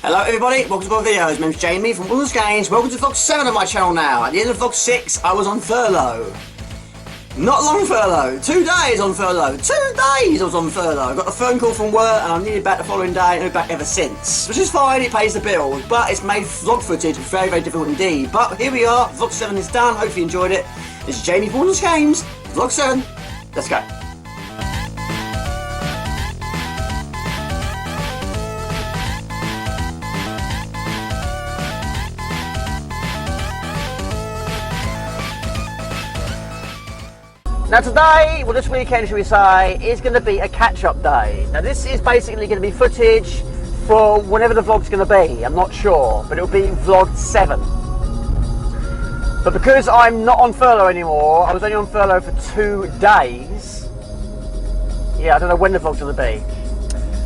Hello everybody, welcome to my videos. My name's Jamie from Furlough Games. Welcome to vlog 7 of my channel now. At the end of vlog 6, I was on furlough. Not long furlough, 2 days on furlough. 2 days I was on furlough. I got a phone call from work and I'm nearly back the following day and I've been back ever since. Which is fine, it pays the bills, but it's made vlog footage very, very difficult indeed. But here we are, vlog 7 is done, hopefully you enjoyed it. This is Jamie from Furlough Games, vlog 7. Let's go. Now today, well this weekend should we say, is going to be a catch-up day. Now this is basically going to be footage for whenever the vlog's going to be, I'm not sure, but it'll be vlog 7. But because I'm not on furlough anymore, I was only on furlough for 2 days. Yeah, I don't know when the vlog's going to be.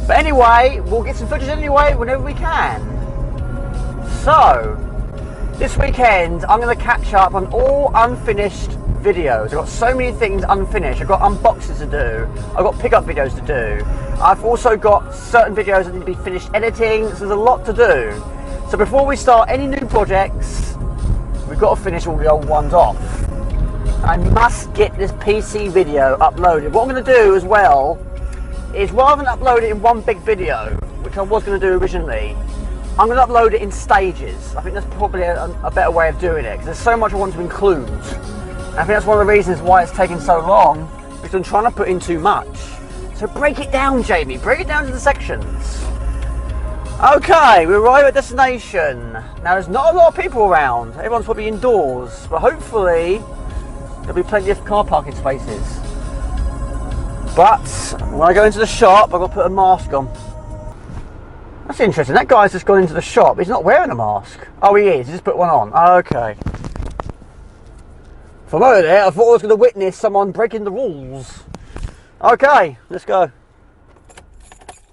But anyway, we'll get some footage anyway whenever we can. So, this weekend I'm going to catch up on all unfinished videos. I've got so many things unfinished. I've got unboxings to do, I've got pickup videos to do, I've also got certain videos that need to be finished editing, so there's a lot to do. So before we start any new projects, we've got to finish all the old ones off. I must get this PC video uploaded. What I'm going to do as well is, rather than upload it in one big video, which I was going to do originally, I'm going to upload it in stages. I think that's probably a better way of doing it, because there's so much I want to include. I think that's one of the reasons why it's taken so long, because I'm trying to put in too much. So break it down, Jamie, break it down into sections. Okay, we arrive at destination. Now there's not a lot of people around, everyone's probably indoors, but hopefully there'll be plenty of car parking spaces. But when I go into the shop, I've got to put a mask on. That's interesting, that guy's just gone into the shop, he's not wearing a mask. Oh, he is, he just put one on, okay. From over there, I thought I was going to witness someone breaking the rules. Okay, let's go. I'm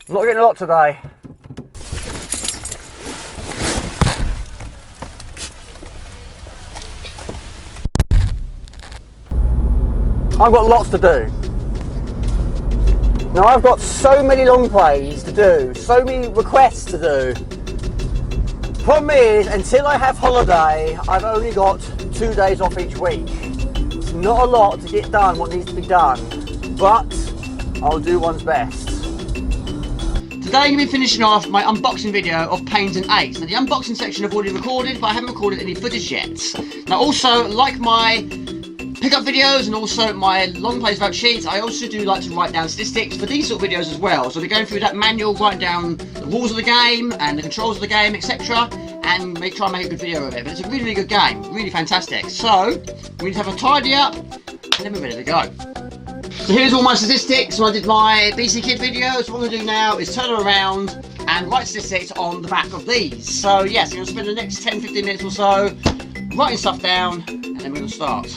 not getting a lot today. I've got lots to do. Now I've got so many long plays to do, so many requests to do. Problem is, until I have holiday, I've only got 2 days off each week. It's not a lot to get done what needs to be done, but I'll do one's best. Today I'm going to be finishing off my unboxing video of Pains and Aches. Now the unboxing section I've already recorded, but I haven't recorded any footage yet. Now also, like my pickup videos and also my long plays without cheats, I also do like to write down statistics for these sort of videos as well. So I'll be going through that manual, writing down the rules of the game and the controls of the game, etc. and try and make a good video of it. But it's a really, really good game, really fantastic. So we need to have a tidy up and then we're ready to go. So here's all my statistics. So I did my BC Kid video, so what I'm going to do now is turn it around and write statistics on the back of these. So yes, I'm going to spend the next 10-15 minutes or so writing stuff down and then we're going to start.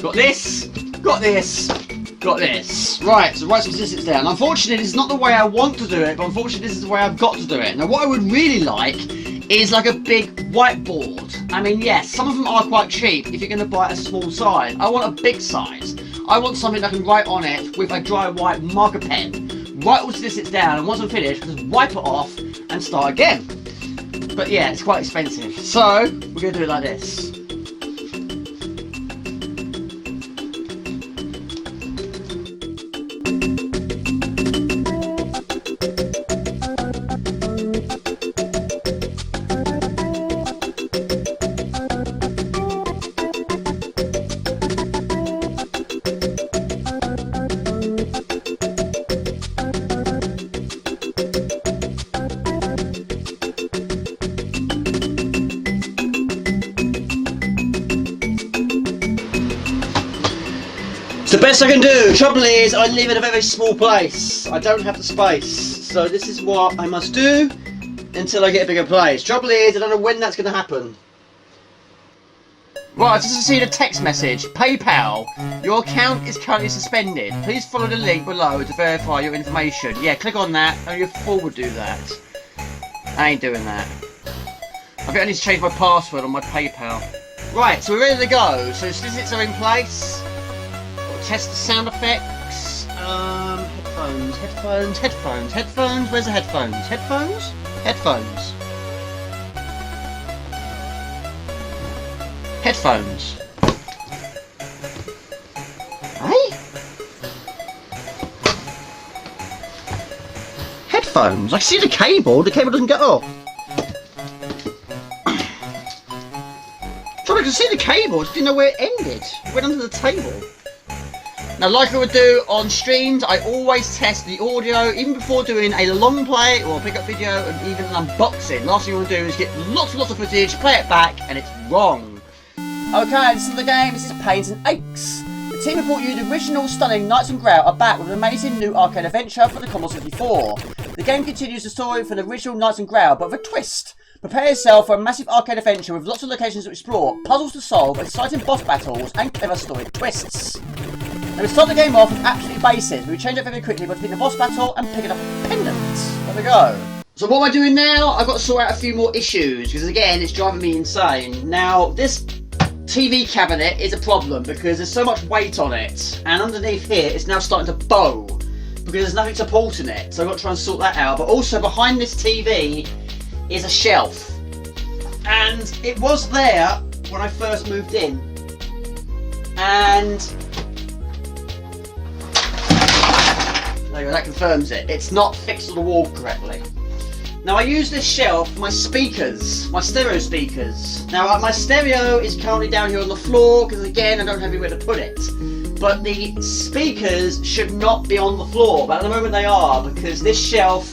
Got this, got this, got this. Right, so write some statistics down. Unfortunately, this is not the way I want to do it, but unfortunately this is the way I've got to do it. Now what I would really like is like a big whiteboard. I mean, yes, some of them are quite cheap if you're going to buy a small size. I want a big size. I want something I can write on it with a dry white marker pen. Write all the statistics down, and once I'm finished, just wipe it off and start again. But yeah, it's quite expensive. So, we're going to do it like this. It's the best I can do. Trouble is, I live in a very small place. I don't have the space. So this is what I must do until I get a bigger place. Trouble is, I don't know when that's going to happen. Right, just to see the text message. PayPal, your account is currently suspended. Please follow the link below to verify your information. Yeah, click on that. Only a fool would do that. I ain't doing that. I think I need to change my password on my PayPal. Right, so we're ready to go. So statistics are in place. We'll test the sound effects. headphones, headphones, headphones, headphones. Where's the headphones? Headphones? Headphones. Headphones. Hey? Headphones? I see the cable doesn't get off. I could see the cable, I just didn't know where it ended. It went under the table. Now, like I would do on streams, I always test the audio, even before doing a long play or a pickup video and even an unboxing. Last thing you want to do is get lots and lots of footage, play it back, and it's wrong. Okay, this is the game. This is Pains and Aches. The team who brought you the original stunning Knights and Grail are back with an amazing new arcade adventure for the Commodore 64. The game continues the story from the original Knights and Grail, but with a twist. Prepare yourself for a massive arcade adventure with lots of locations to explore, puzzles to solve, exciting boss battles, and clever story twists. Now we start the game off with absolutely basics. We change it very quickly by defeating the boss battle and picking up a pendant. There we go. So what am I doing now? I've got to sort out a few more issues, because again, it's driving me insane. Now, this TV cabinet is a problem, because there's so much weight on it, and underneath here, it's now starting to bow, because there's nothing supporting it. So I've got to try and sort that out. But also, behind this TV is a shelf, and it was there when I first moved in, and there you go, that confirms it. It's not fixed to the wall correctly. Now I use this shelf for my speakers, my stereo speakers. Now my stereo is currently down here on the floor because again I don't have anywhere to put it. But the speakers should not be on the floor, but at the moment they are because this shelf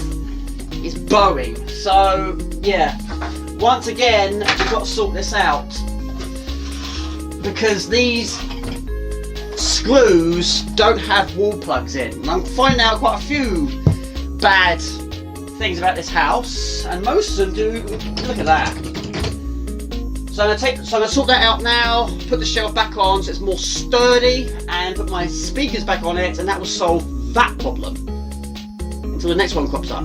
is bowing. So yeah, once again we've got to sort this out because these screws don't have wall plugs in. And I'm finding out quite a few bad things about this house, and most of them do. Look at that. So I'm going to sort that out now, put the shelf back on so it's more sturdy, and put my speakers back on it, and that will solve that problem until the next one crops up.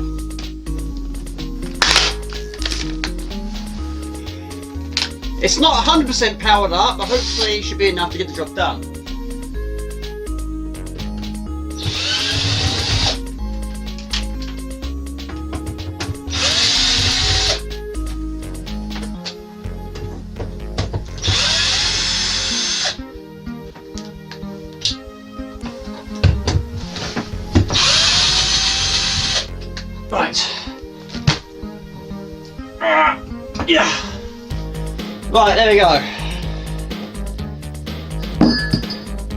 It's not 100% powered up, but hopefully it should be enough to get the job done. Right. Yeah. Right, there we go.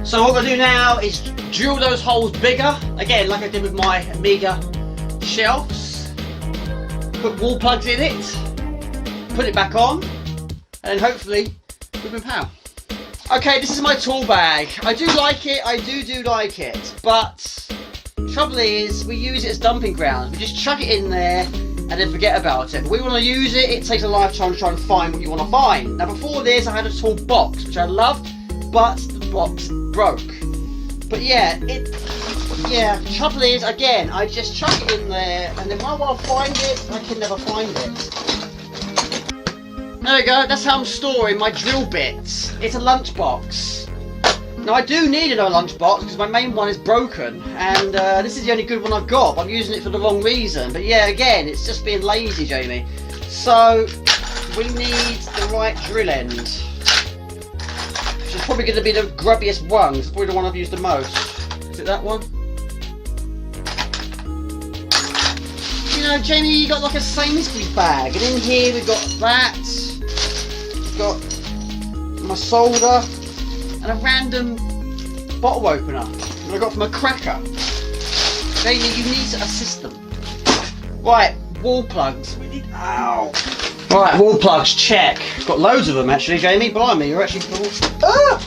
So what we're going to do now is drill those holes bigger. Again, like I did with my Amiga shelves. Put wall plugs in it. Put it back on. And then hopefully we can power. Okay, this is my tool bag. I do like it. I do like it. But the trouble is we use it as dumping grounds. We just chuck it in there and then forget about it. But we want to use it, it takes a lifetime to try and find what you want to find. Now before this I had a tool box, which I loved, but the box broke. But yeah, the trouble is, again, I just chuck it in there, and then when I want to find it, I can never find it. There we go, that's how I'm storing my drill bits. It's a lunchbox. Now I do need another lunchbox because my main one is broken, and this is the only good one I've got. I'm using it for the wrong reason. But yeah, again, it's just being lazy, Jamie. So we need the right drill end, which is probably going to be the grubbiest one. It's probably the one I've used the most. Is it that one? You know, Jamie, you got like a Sainsbury's bag, and in here we've got that. We've got my solder. And a random bottle opener that I got from a cracker. Jamie, you need a system. Right, wall plugs. We need. Ow! Right, wall plugs, check. Got loads of them actually, Jamie. Blimey, you're actually cool. Ah!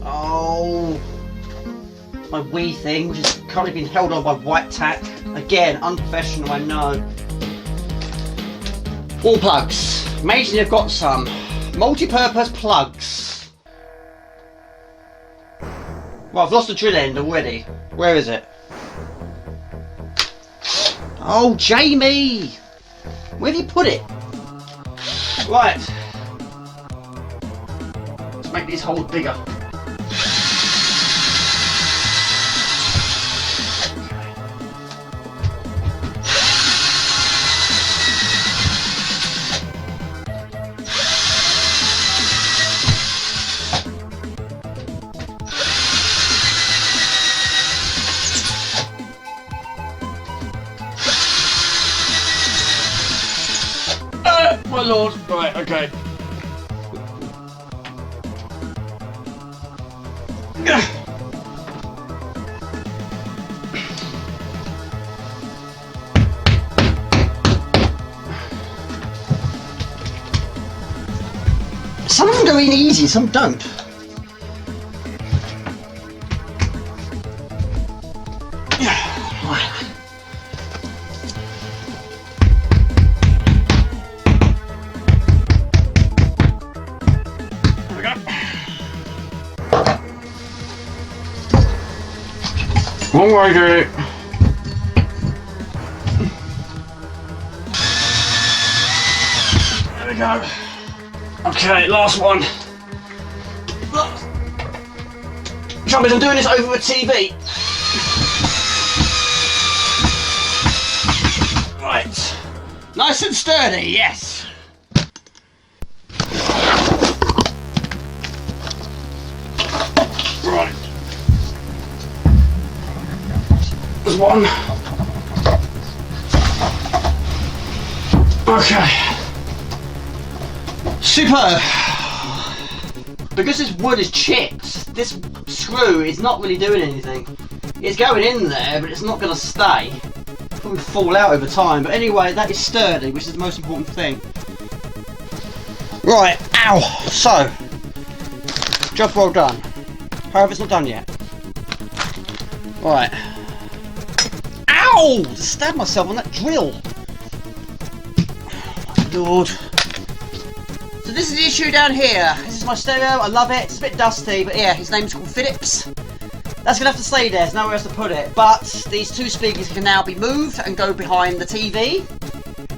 Oh. My Wii thing, which is currently being held on by white tack. Again, unprofessional, I know. Wall plugs. Amazing you've got some. Multi-purpose plugs. Well, I've lost the drill end already. Where is it? Oh, Jamie! Where have you put it? Right. Let's make these holes bigger. lord. Right, okay. Some of them go in easy, some don't. One more, Jake. There we go. Okay, last one. Trouble is, I'm doing this over a TV. Right. Nice and sturdy, yes. Right. There's one. Okay. Superb. Because this wood is chipped, this screw is not really doing anything. It's going in there, but it's not going to stay. It'll probably fall out over time. But anyway, that is sturdy, which is the most important thing. Right, ow. So, job well done. However, it's not done yet. Right. Ow! Just stabbed myself on that drill. Lord. So this is the issue down here. This is my stereo, I love it. It's a bit dusty, but yeah, his name's called Phillips. That's gonna have to stay there, there's nowhere else to put it. But these two speakers can now be moved and go behind the TV.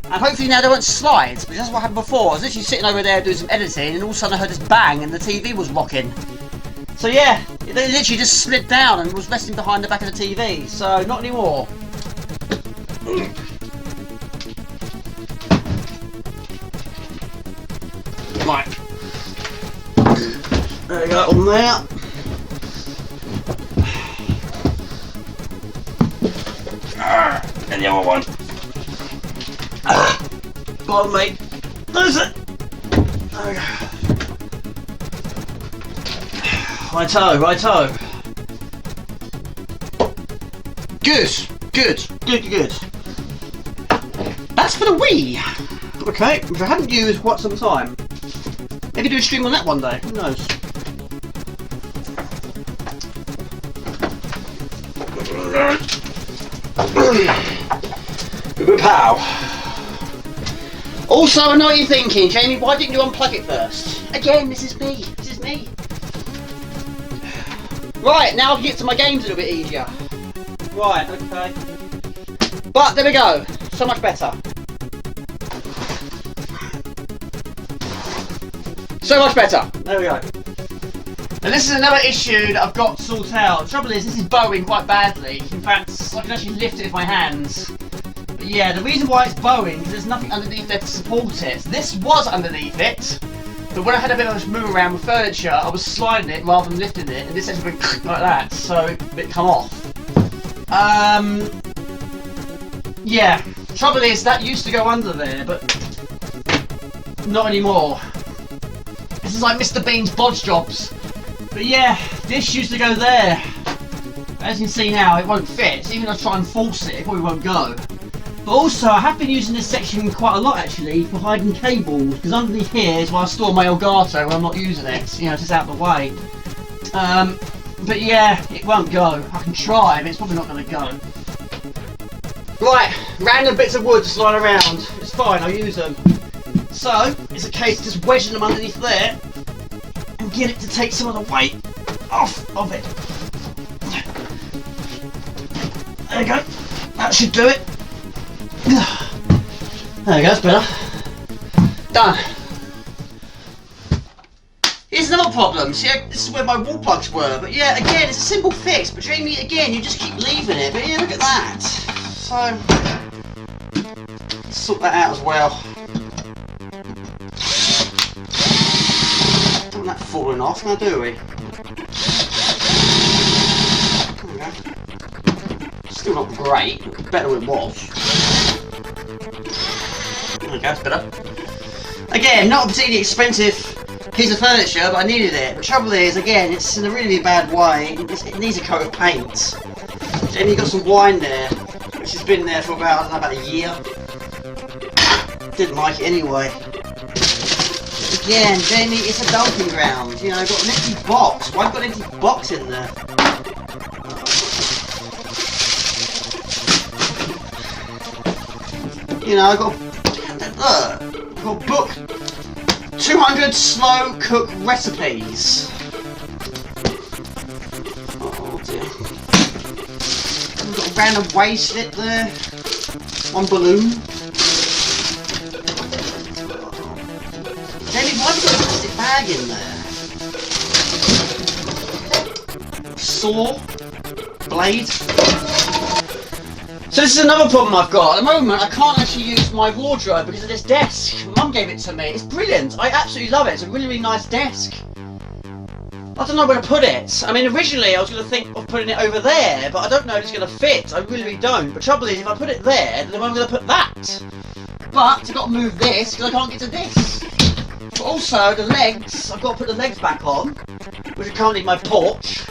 And hopefully now they won't slide, because that's what happened before. I was literally sitting over there doing some editing, and all of a sudden I heard this bang and the TV was rocking. So yeah, it literally just slid down and was resting behind the back of the TV. So not anymore. Right. There we go, on there. And the other one. Go on, mate. There's it. There we go. Righto, righto. Good, good, good, good. That's for the Wii. Okay, which I haven't used quite some time. Maybe do a stream on that one day, who knows? Pow. Also, I know what you're thinking, Jamie, why didn't you unplug it first? Again, this is me, this is me. Right, now I can get to my games a little bit easier. Right, okay. But there we go, so much better. So much better. There we go. And this is another issue that I've got to sort out. The trouble is, this is bowing quite badly. In fact, I can actually lift it with my hands. But yeah, the reason why it's bowing is there's nothing underneath there to support it. This was underneath it, but when I had a bit of a move around with furniture, I was sliding it rather than lifting it, and this actually went like that, so it come off. Yeah. The trouble is, that used to go under there, but not anymore. This is like Mr. Bean's bodge jobs. But yeah, this used to go there. As you can see now, it won't fit. Even if I try and force it, it probably won't go. But also, I have been using this section quite a lot actually for hiding cables, because underneath here is where I store my Elgato when I'm not using it. You know, it's just out of the way. But yeah, it won't go. I can try, but it's probably not going to go. Right, random bits of wood to slide around. It's fine, I'll use them. So, it's a case of just wedging them underneath there and get it to take some of the weight off of it. There we go. That should do it. There we go, that's better. Done. Here's another problem. See, this is where my wall plugs were. But yeah, again, it's a simple fix. But Jamie, again, you just keep leaving it. But yeah, look at that. So, let's sort that out as well. Don't want that falling off now, do we? There we go. Still not great, better than it was. There we go, it's better. Again, not a particularly expensive piece of furniture, but I needed it. The trouble is, again, it's in a really bad way. It needs a coat of paint. And you've got some wine there, which has been there for about, I don't know, about a year. Didn't like it anyway. Again, Jamie, it's a dumping ground. You know, I've got an empty box. Why have I got an empty box in there? You know, I've got a book. 200 slow cook recipes. Oh dear. I've got a random waste slip there. One balloon. Jamie, why have you got a plastic bag in there? Saw. Blade. So this is another problem I've got. At the moment, I can't actually use my wardrobe because of this desk. Mum gave it to me. It's brilliant. I absolutely love it. It's a really, really nice desk. I don't know where to put it. I mean, originally I was going to think of putting it over there, but I don't know if it's going to fit. I really, really don't. But trouble is, if I put it there, then I'm going to put that. But I've got to move this because I can't get to this. But also, the legs, I've got to put the legs back on, which are currently my porch.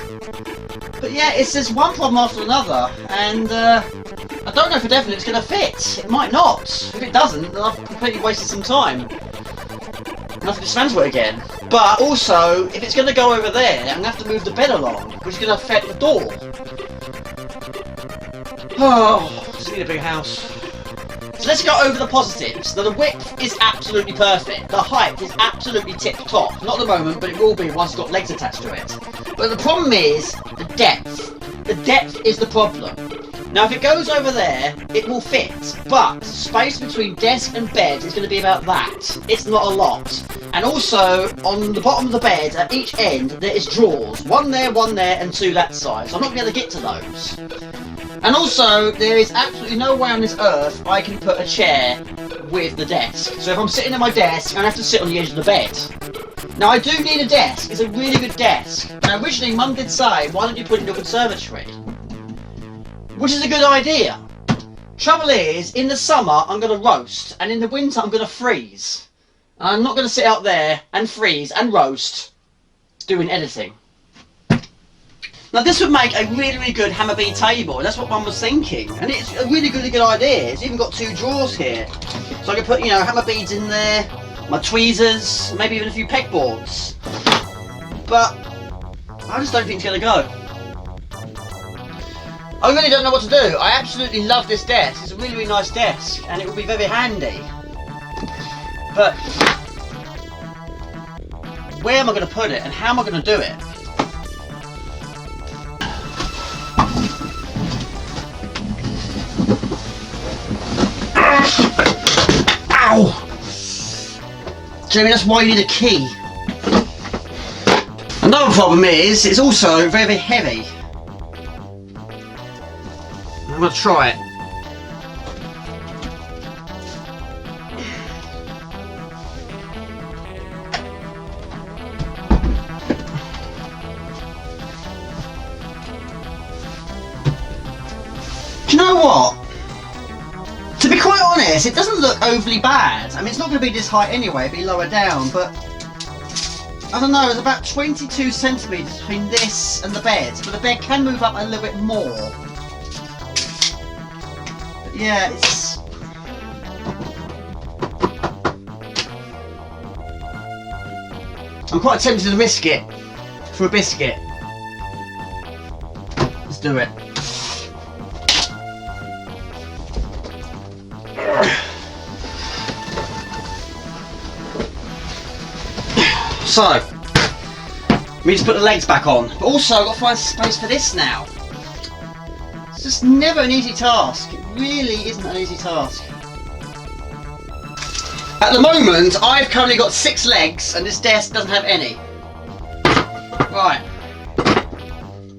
But yeah, it's just one problem after another, and I don't know for definite it's going to fit. It might not. If it doesn't, then I've completely wasted some time. And I have to dismantle it again. But also, if it's going to go over there, I'm going to have to move the bed along, which is going to affect the door. Oh, just need a big house. So let's go over the positives. Now the width is absolutely perfect. The height is absolutely tip-top. Not at the moment, but it will be once it's got legs attached to it. But the problem is the depth. The depth is the problem. Now if it goes over there, it will fit. But space between desk and bed is going to be about that. It's not a lot. And also, on the bottom of the bed, at each end, there is drawers. One there, and two that side. So I'm not going to be able to get to those. And also, there is absolutely no way on this earth I can put a chair with the desk. So if I'm sitting at my desk, I have to sit on the edge of the bed. Now I do need a desk. It's a really good desk. Now originally Mum did say, why don't you put it in your conservatory? Which is a good idea. Trouble is, in the summer I'm going to roast, and in the winter I'm going to freeze. And I'm not going to sit out there and freeze and roast doing editing. Now this would make a really, really good hammer bead table. That's what Mum was thinking. And it's a really, really good idea. It's even got two drawers here. So I can put, you know, hammer beads in there, my tweezers, maybe even a few pegboards. But I just don't think it's going to go. I really don't know what to do. I absolutely love this desk. It's a really, really nice desk. And it will be very handy. But where am I going to put it? And how am I going to do it? Ow! Jamie, that's why you need a key. Another problem is, it's also very, very heavy. I'm going to try it. Do you know what? To be quite honest, it doesn't look overly bad. I mean, it's not going to be this height anyway, it'll be lower down, but I don't know, it's about 22 centimetres between this and the bed, but the bed can move up a little bit more. But yeah, it's... I'm quite tempted to risk it for a biscuit. Let's do it. So, we just put the legs back on. But also, I've got to find space for this now. It's just never an easy task. It really isn't an easy task. At the moment, I've currently got 6 legs, and this desk doesn't have any. Right.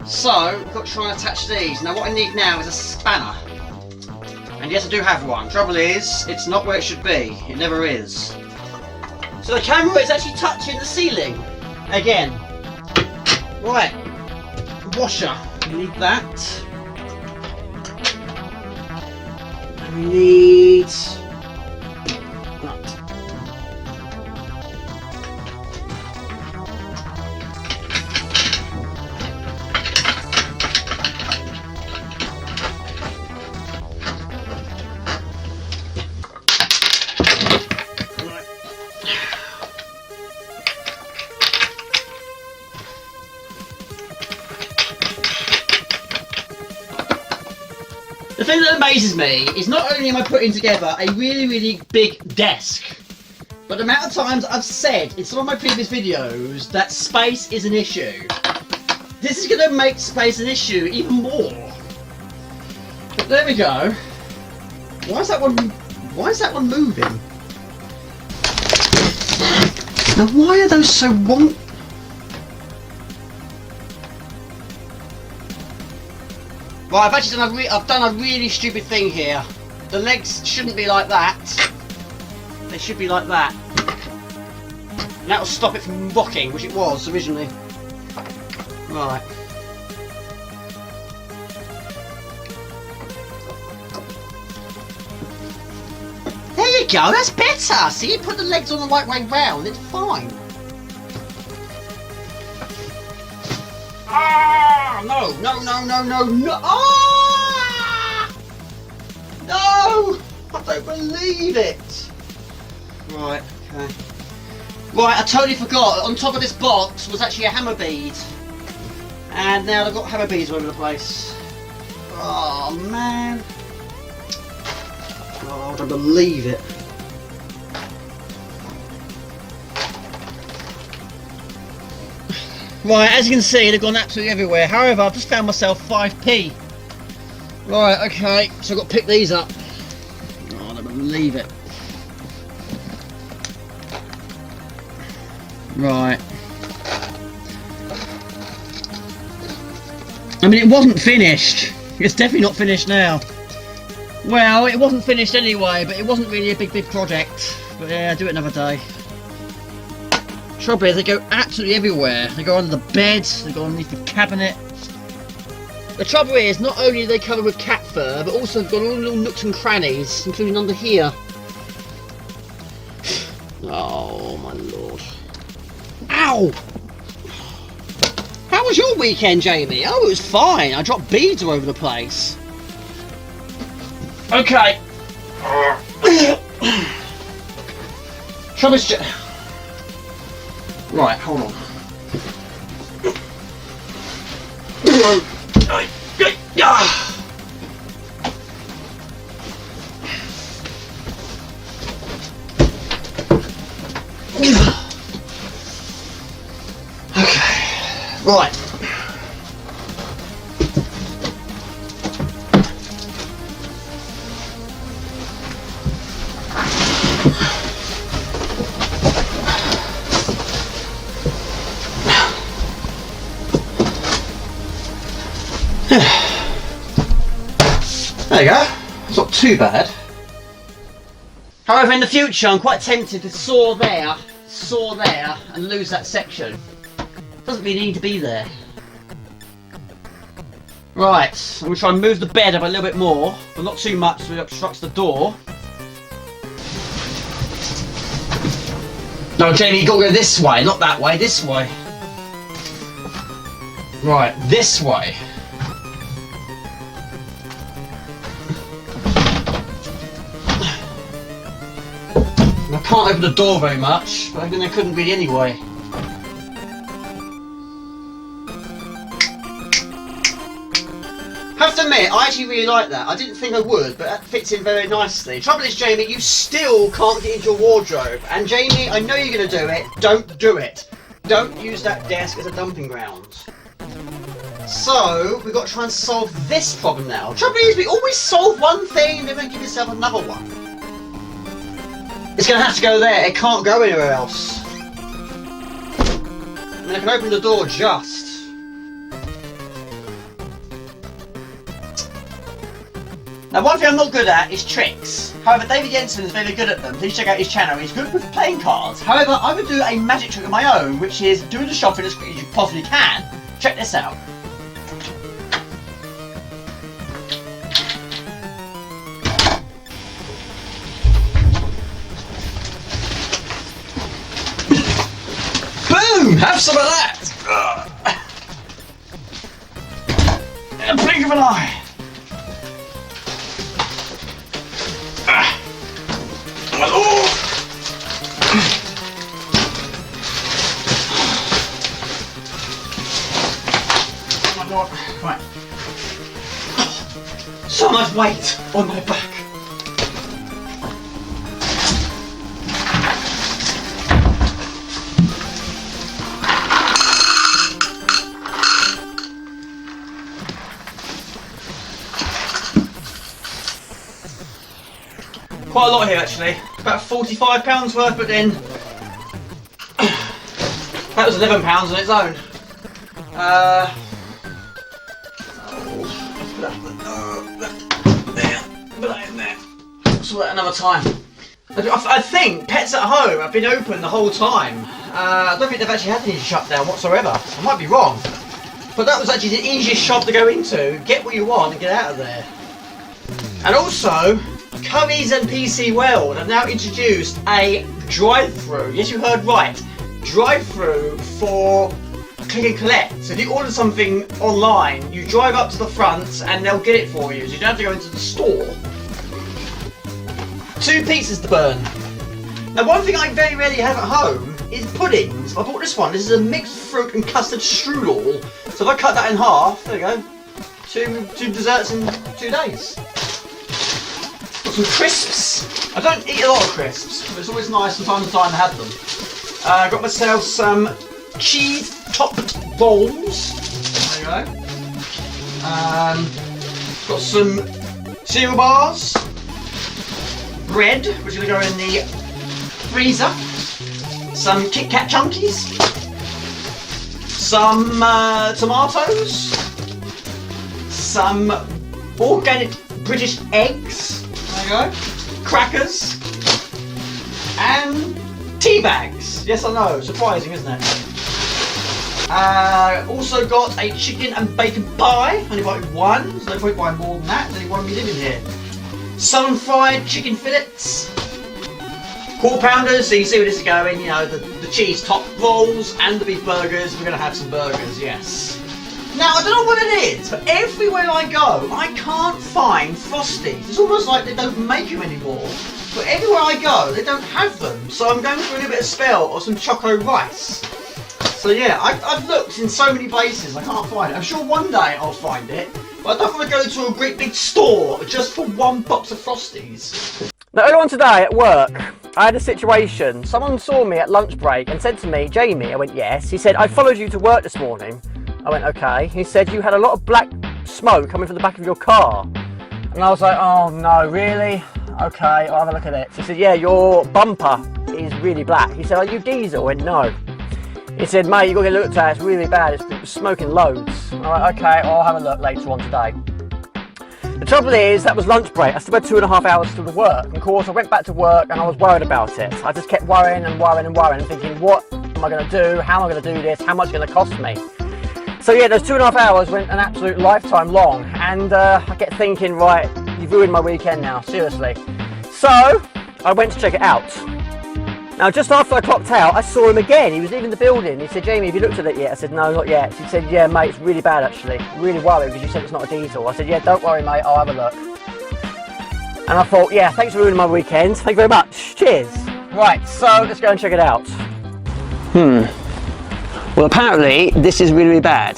So, we've got to try and attach these. Now, what I need now is a spanner. And yes, I do have one. Trouble is, it's not where it should be. It never is. So the camera is actually touching the ceiling again. Right, washer. We need that. And we need that. The thing that amazes me is not only am I putting together a really big desk, but the amount of times I've said in some of my previous videos that space is an issue. This is going to make space an issue even more. But there we go. Why is that one moving? Now why are those so wonky? Right, I've done a really stupid thing here. The legs shouldn't be like that. They should be like that. And that will stop it from rocking, which it was originally. Right. There you go, that's better! See, you put the legs on the right way round, it's fine. Ah! No! Ah! No! I don't believe it! Right, okay. Right, I totally forgot, on top of this box was actually a hammer bead. And now they've got hammer beads all over the place. Oh, man. Oh, I don't believe it. Right, as you can see, they've gone absolutely everywhere. However, I've just found myself 5p. Right, okay, so I've got to pick these up. Oh, I don't believe it. Right. I mean, it wasn't finished. It's definitely not finished now. Well, it wasn't finished anyway, but it wasn't really a big project. But yeah, I'll do it another day. Trouble is, they go absolutely everywhere. They go under the bed, they go underneath the cabinet. The trouble is, not only are they covered with cat fur, but also they've got all the little nooks and crannies, including under here. Oh my lord. Ow! How was your weekend, Jamie? Oh, it was fine. I dropped beads all over the place. Okay. Troubles. Right, hold on. Okay. Right. There you go. It's not too bad. However, in the future, I'm quite tempted to saw there, and lose that section. Doesn't really need to be there. Right, I'm going to try and move the bed up a little bit more, but not too much so it obstructs the door. No, Jamie, you've got to go this way, not that way, this way. Right, this way. I can't open the door very much, but I think I couldn't really anyway. Have to admit, I actually really like that. I didn't think I would, but that fits in very nicely. Trouble is, Jamie, you still can't get into your wardrobe. And Jamie, I know you're going to do it. Don't do it. Don't use that desk as a dumping ground. So, we've got to try and solve this problem now. Trouble is, we always solve one thing, then we give yourself another one. It's going to have to go there. It can't go anywhere else. I mean, I can open the door just. Now, one thing I'm not good at is tricks. However, David Jensen is very good at them. Please check out his channel. He's good with playing cards. However, I would do a magic trick of my own, which is do the shopping as quickly as you possibly can. Check this out. Boom! Have some of that! In a blink of an eye. Oh my god. Right. So much weight on my back. Quite a lot here actually, about £45 worth, but then that was £11 on its own. Put that in there. Sort that another time. I think Pets at Home have been open the whole time. I don't think they've actually had any shutdown whatsoever. I might be wrong, but that was actually the easiest shop to go into. Get what you want and get out of there. And also, Currys and PC World have now introduced a drive-through. Yes, you heard right. Drive-through for click and collect. So if you order something online, you drive up to the front and they'll get it for you. So you don't have to go into the store. 2 pizzas to burn. Now, one thing I very rarely have at home is puddings. I bought this one. This is a mixed fruit and custard strudel. So if I cut that in half, there you go. Two desserts in 2 days. Got some crisps. I don't eat a lot of crisps, but it's always nice from time to time to have them. Got myself some cheese topped rolls. There you go. Got some cereal bars. Bread, which is going to go in the freezer. Some Kit Kat Chunkies. Some tomatoes. Some organic British eggs. There you go. Crackers. And tea bags. Yes, I know. Surprising, isn't it? Also got a chicken and bacon pie. Only bought one, so no point buying more than that. There's only one of me living here. Some fried chicken fillets. Quarter pounders, so you see where this is going. You know, the cheese top rolls and the beef burgers. We're going to have some burgers, yes. Now, I don't know what it is, but everywhere I go, I can't find Frosties. It's almost like they don't make them anymore. But everywhere I go, they don't have them. So I'm going through a little bit of spell of some choco rice. So yeah, I've looked in so many places, I can't find it. I'm sure one day I'll find it, but I don't want to go to a great big store just for one box of Frosties. Now, earlier on today at work, I had a situation. Someone saw me at lunch break and said to me, Jamie, I went, yes. He said, I followed you to work this morning. I went, okay. He said, you had a lot of black smoke coming from the back of your car. And I was like, oh no, really? Okay, I'll have a look at it. He said, yeah, your bumper is really black. He said, are you diesel? I went, no. He said, mate, you've got to get looked at, it's really bad, it's smoking loads. I'm like, okay, I'll have a look later on today. The trouble is, that was lunch break. I still had 2.5 hours to work. And of course, I went back to work and I was worried about it. I just kept worrying and worrying and worrying and thinking, what am I going to do? How am I going to do this? How much is it going to cost me? So yeah, those 2.5 hours went an absolute lifetime long. And I kept thinking, right, you've ruined my weekend now, seriously. So, I went to check it out. Now, just after I clocked out, I saw him again. He was leaving the building. He said, Jamie, have you looked at it yet? I said, no, not yet. He said, yeah, mate, it's really bad, actually. Really worried because you said it's not a diesel. I said, yeah, don't worry, mate, I'll have a look. And I thought, yeah, thanks for ruining my weekend. Thank you very much. Cheers. Right, so let's go and check it out. Well, apparently, this is really, really bad.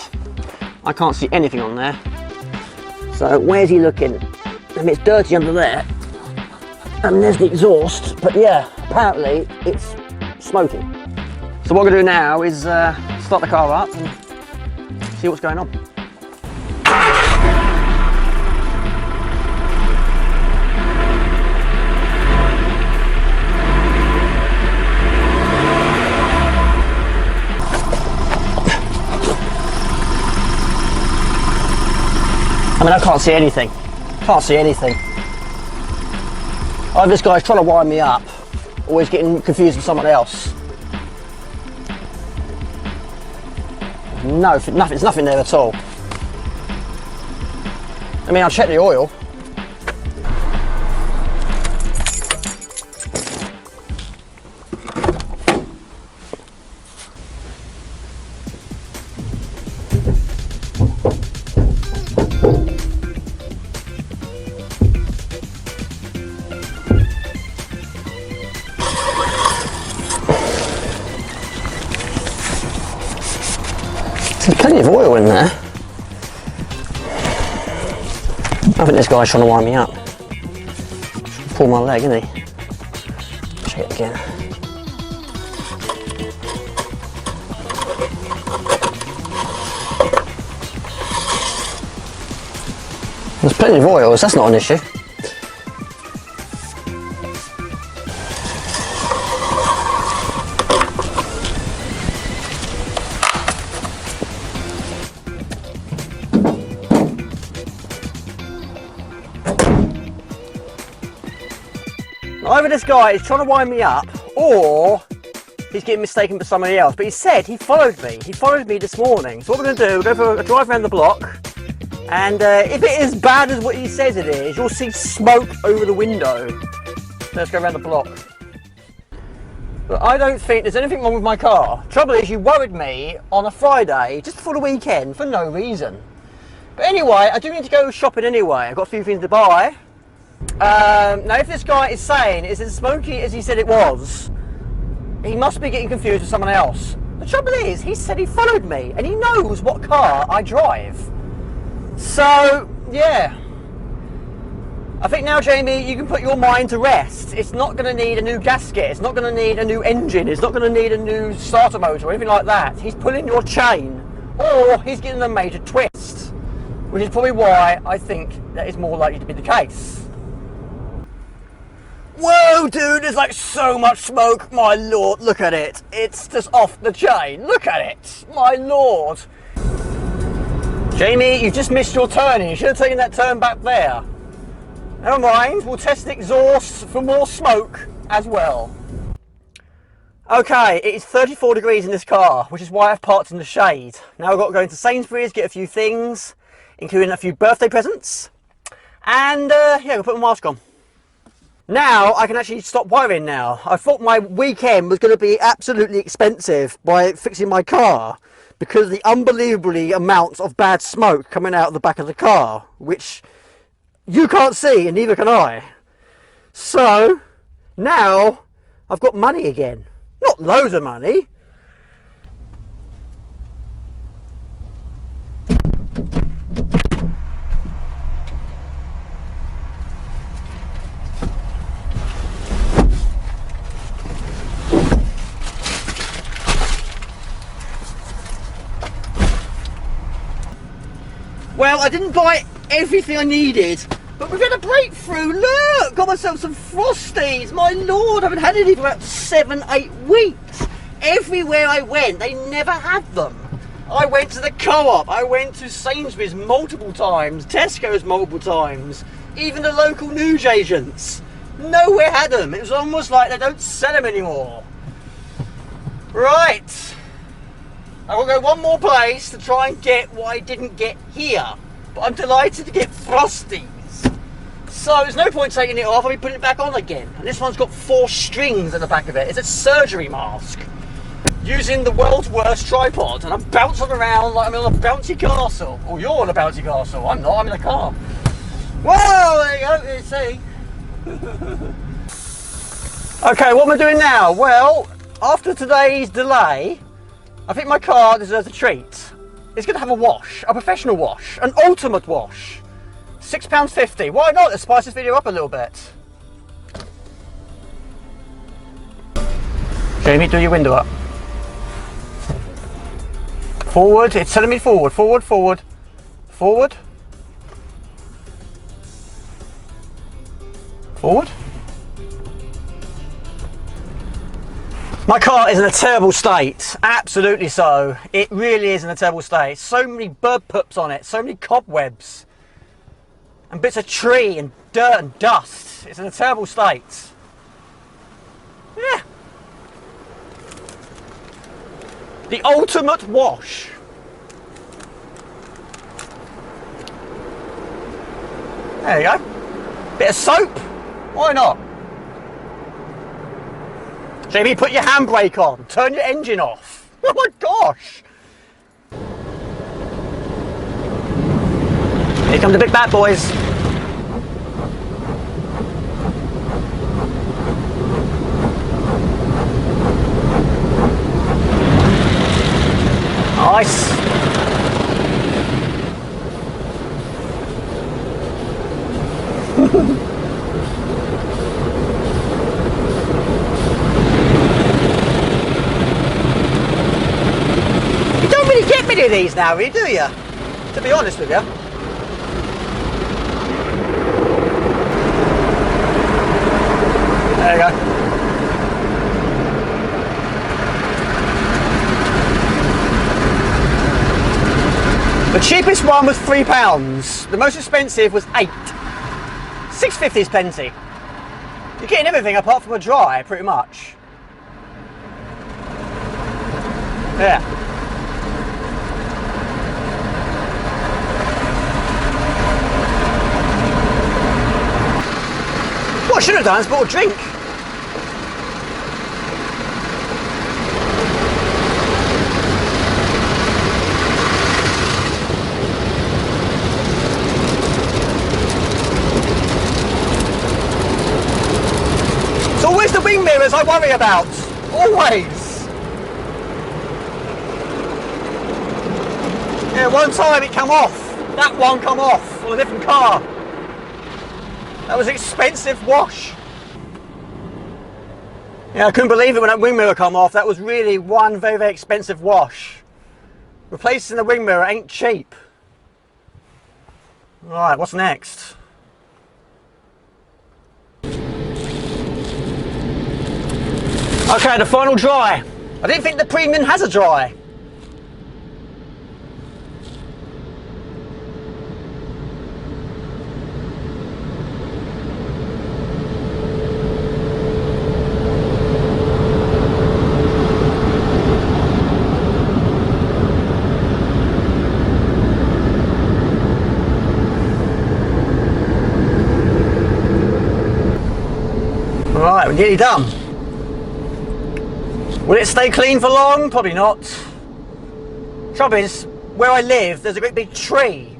I can't see anything on there. So, where's he looking? I mean, it's dirty under there. And there's the exhaust, but yeah, apparently it's smoking. So what I'm going to do now is start the car up and see what's going on. I mean, I can't see anything. Can't see anything. Oh, this guy's trying to wind me up, always getting confused with someone else. No, there's nothing there at all. I mean, I'll check the oil. There's plenty of oil in there. I think this guy's trying to wind me up. Pull my leg, isn't he? Check it again. There's plenty of oils, that's not an issue. Either this guy is trying to wind me up, or he's getting mistaken for somebody else. But he said he followed me. He followed me this morning. So what we're going to do, we'll go for a drive around the block. And if it is bad as what he says it is, you'll see smoke over the window. Let's go around the block. But I don't think there's anything wrong with my car. Trouble is, you worried me on a Friday, just before the weekend, for no reason. But anyway, I do need to go shopping anyway. I've got a few things to buy. Now if this guy is saying it's as smoky as he said it was, he must be getting confused with someone else. The trouble is, he said he followed me and he knows what car I drive. So, yeah. I think now, Jamie, you can put your mind to rest. It's not going to need a new gasket, it's not going to need a new engine, it's not going to need a new starter motor or anything like that. He's pulling your chain, or he's getting a major twist, which is probably why I think that is more likely to be the case. Whoa, dude, there's like so much smoke, my lord, look at it. It's just off the chain, look at it, my lord. Jamie, you've just missed your turning, you should have taken that turn back there. Never mind, we'll test the exhaust for more smoke as well. Okay, it is 34 degrees in this car, which is why I've parked in the shade. Now I've got to go into Sainsbury's, get a few things, including a few birthday presents. And yeah, I'll put my mask on. Now I can actually stop worrying now. I thought my weekend was going to be absolutely expensive by fixing my car because of the unbelievably amounts of bad smoke coming out of the back of the car, which you can't see and neither can I. So now I've got money again. Not loads of money. Well, I didn't buy everything I needed, but we've had a breakthrough. Look, got myself some Frosties. My lord, I haven't had any for about 7-8 weeks. Everywhere I went, they never had them. I went to the Co-op, I went to Sainsbury's multiple times, Tesco's multiple times, even the local newsagents. Nowhere had them. It was almost like they don't sell them anymore. Right. I will go one more place to try and get what I didn't get here. But I'm delighted to get Frosties. So there's no point taking it off, I'll be putting it back on again. And this one's got 4 strings at the back of it. It's a surgery mask. Using the world's worst tripod. And I'm bouncing around like I'm in a bouncy castle. Or you're in a bouncy castle. I'm not, I'm in a car. Well, there you go, you see. Okay, what am I doing now? Well, after today's delay, I think my car deserves a treat. It's going to have a wash, a professional wash, an ultimate wash. £6.50. Why not? Let's spice this video up a little bit. Jamie, do your window up. Forward, it's telling me forward, forward, forward, forward. Forward. My car is in a terrible state, absolutely so. It really is in a terrible state. So many bird poops on it, so many cobwebs, and bits of tree and dirt and dust. It's in a terrible state. Yeah. The ultimate wash. There you go. Bit of soap, why not? Jamie, put your handbrake on. Turn your engine off. Oh my gosh. Here come the big bad boys. Nice. these now, really, do you? To be honest with you. There you go. The cheapest one was £3. The most expensive was £8. £6.50 is plenty. You're getting everything apart from a dry, pretty much. Yeah. What I should have done is bought a drink. It's always the wing mirrors I worry about. Always. Yeah, one time it come off. That one come off on a different car. That was an expensive wash. Yeah, I couldn't believe it when that wing mirror come off. That was really one very, very expensive wash. Replacing the wing mirror ain't cheap. Right, what's next? Okay, the final dry. I didn't think the premium has a dry. Right, we're nearly done. Will it stay clean for long? Probably not. Trouble is, where I live, there's a great big tree.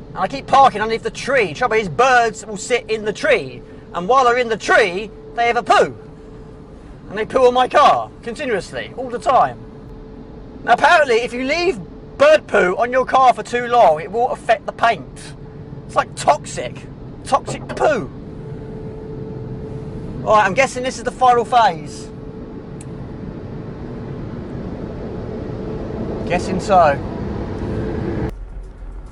And I keep parking underneath the tree. Trouble is, birds will sit in the tree. And while they're in the tree, they have a poo. And they poo on my car, continuously, all the time. Now apparently, if you leave bird poo on your car for too long, it will affect the paint. It's like toxic poo. Alright, I'm guessing this is the final phase. Guessing so.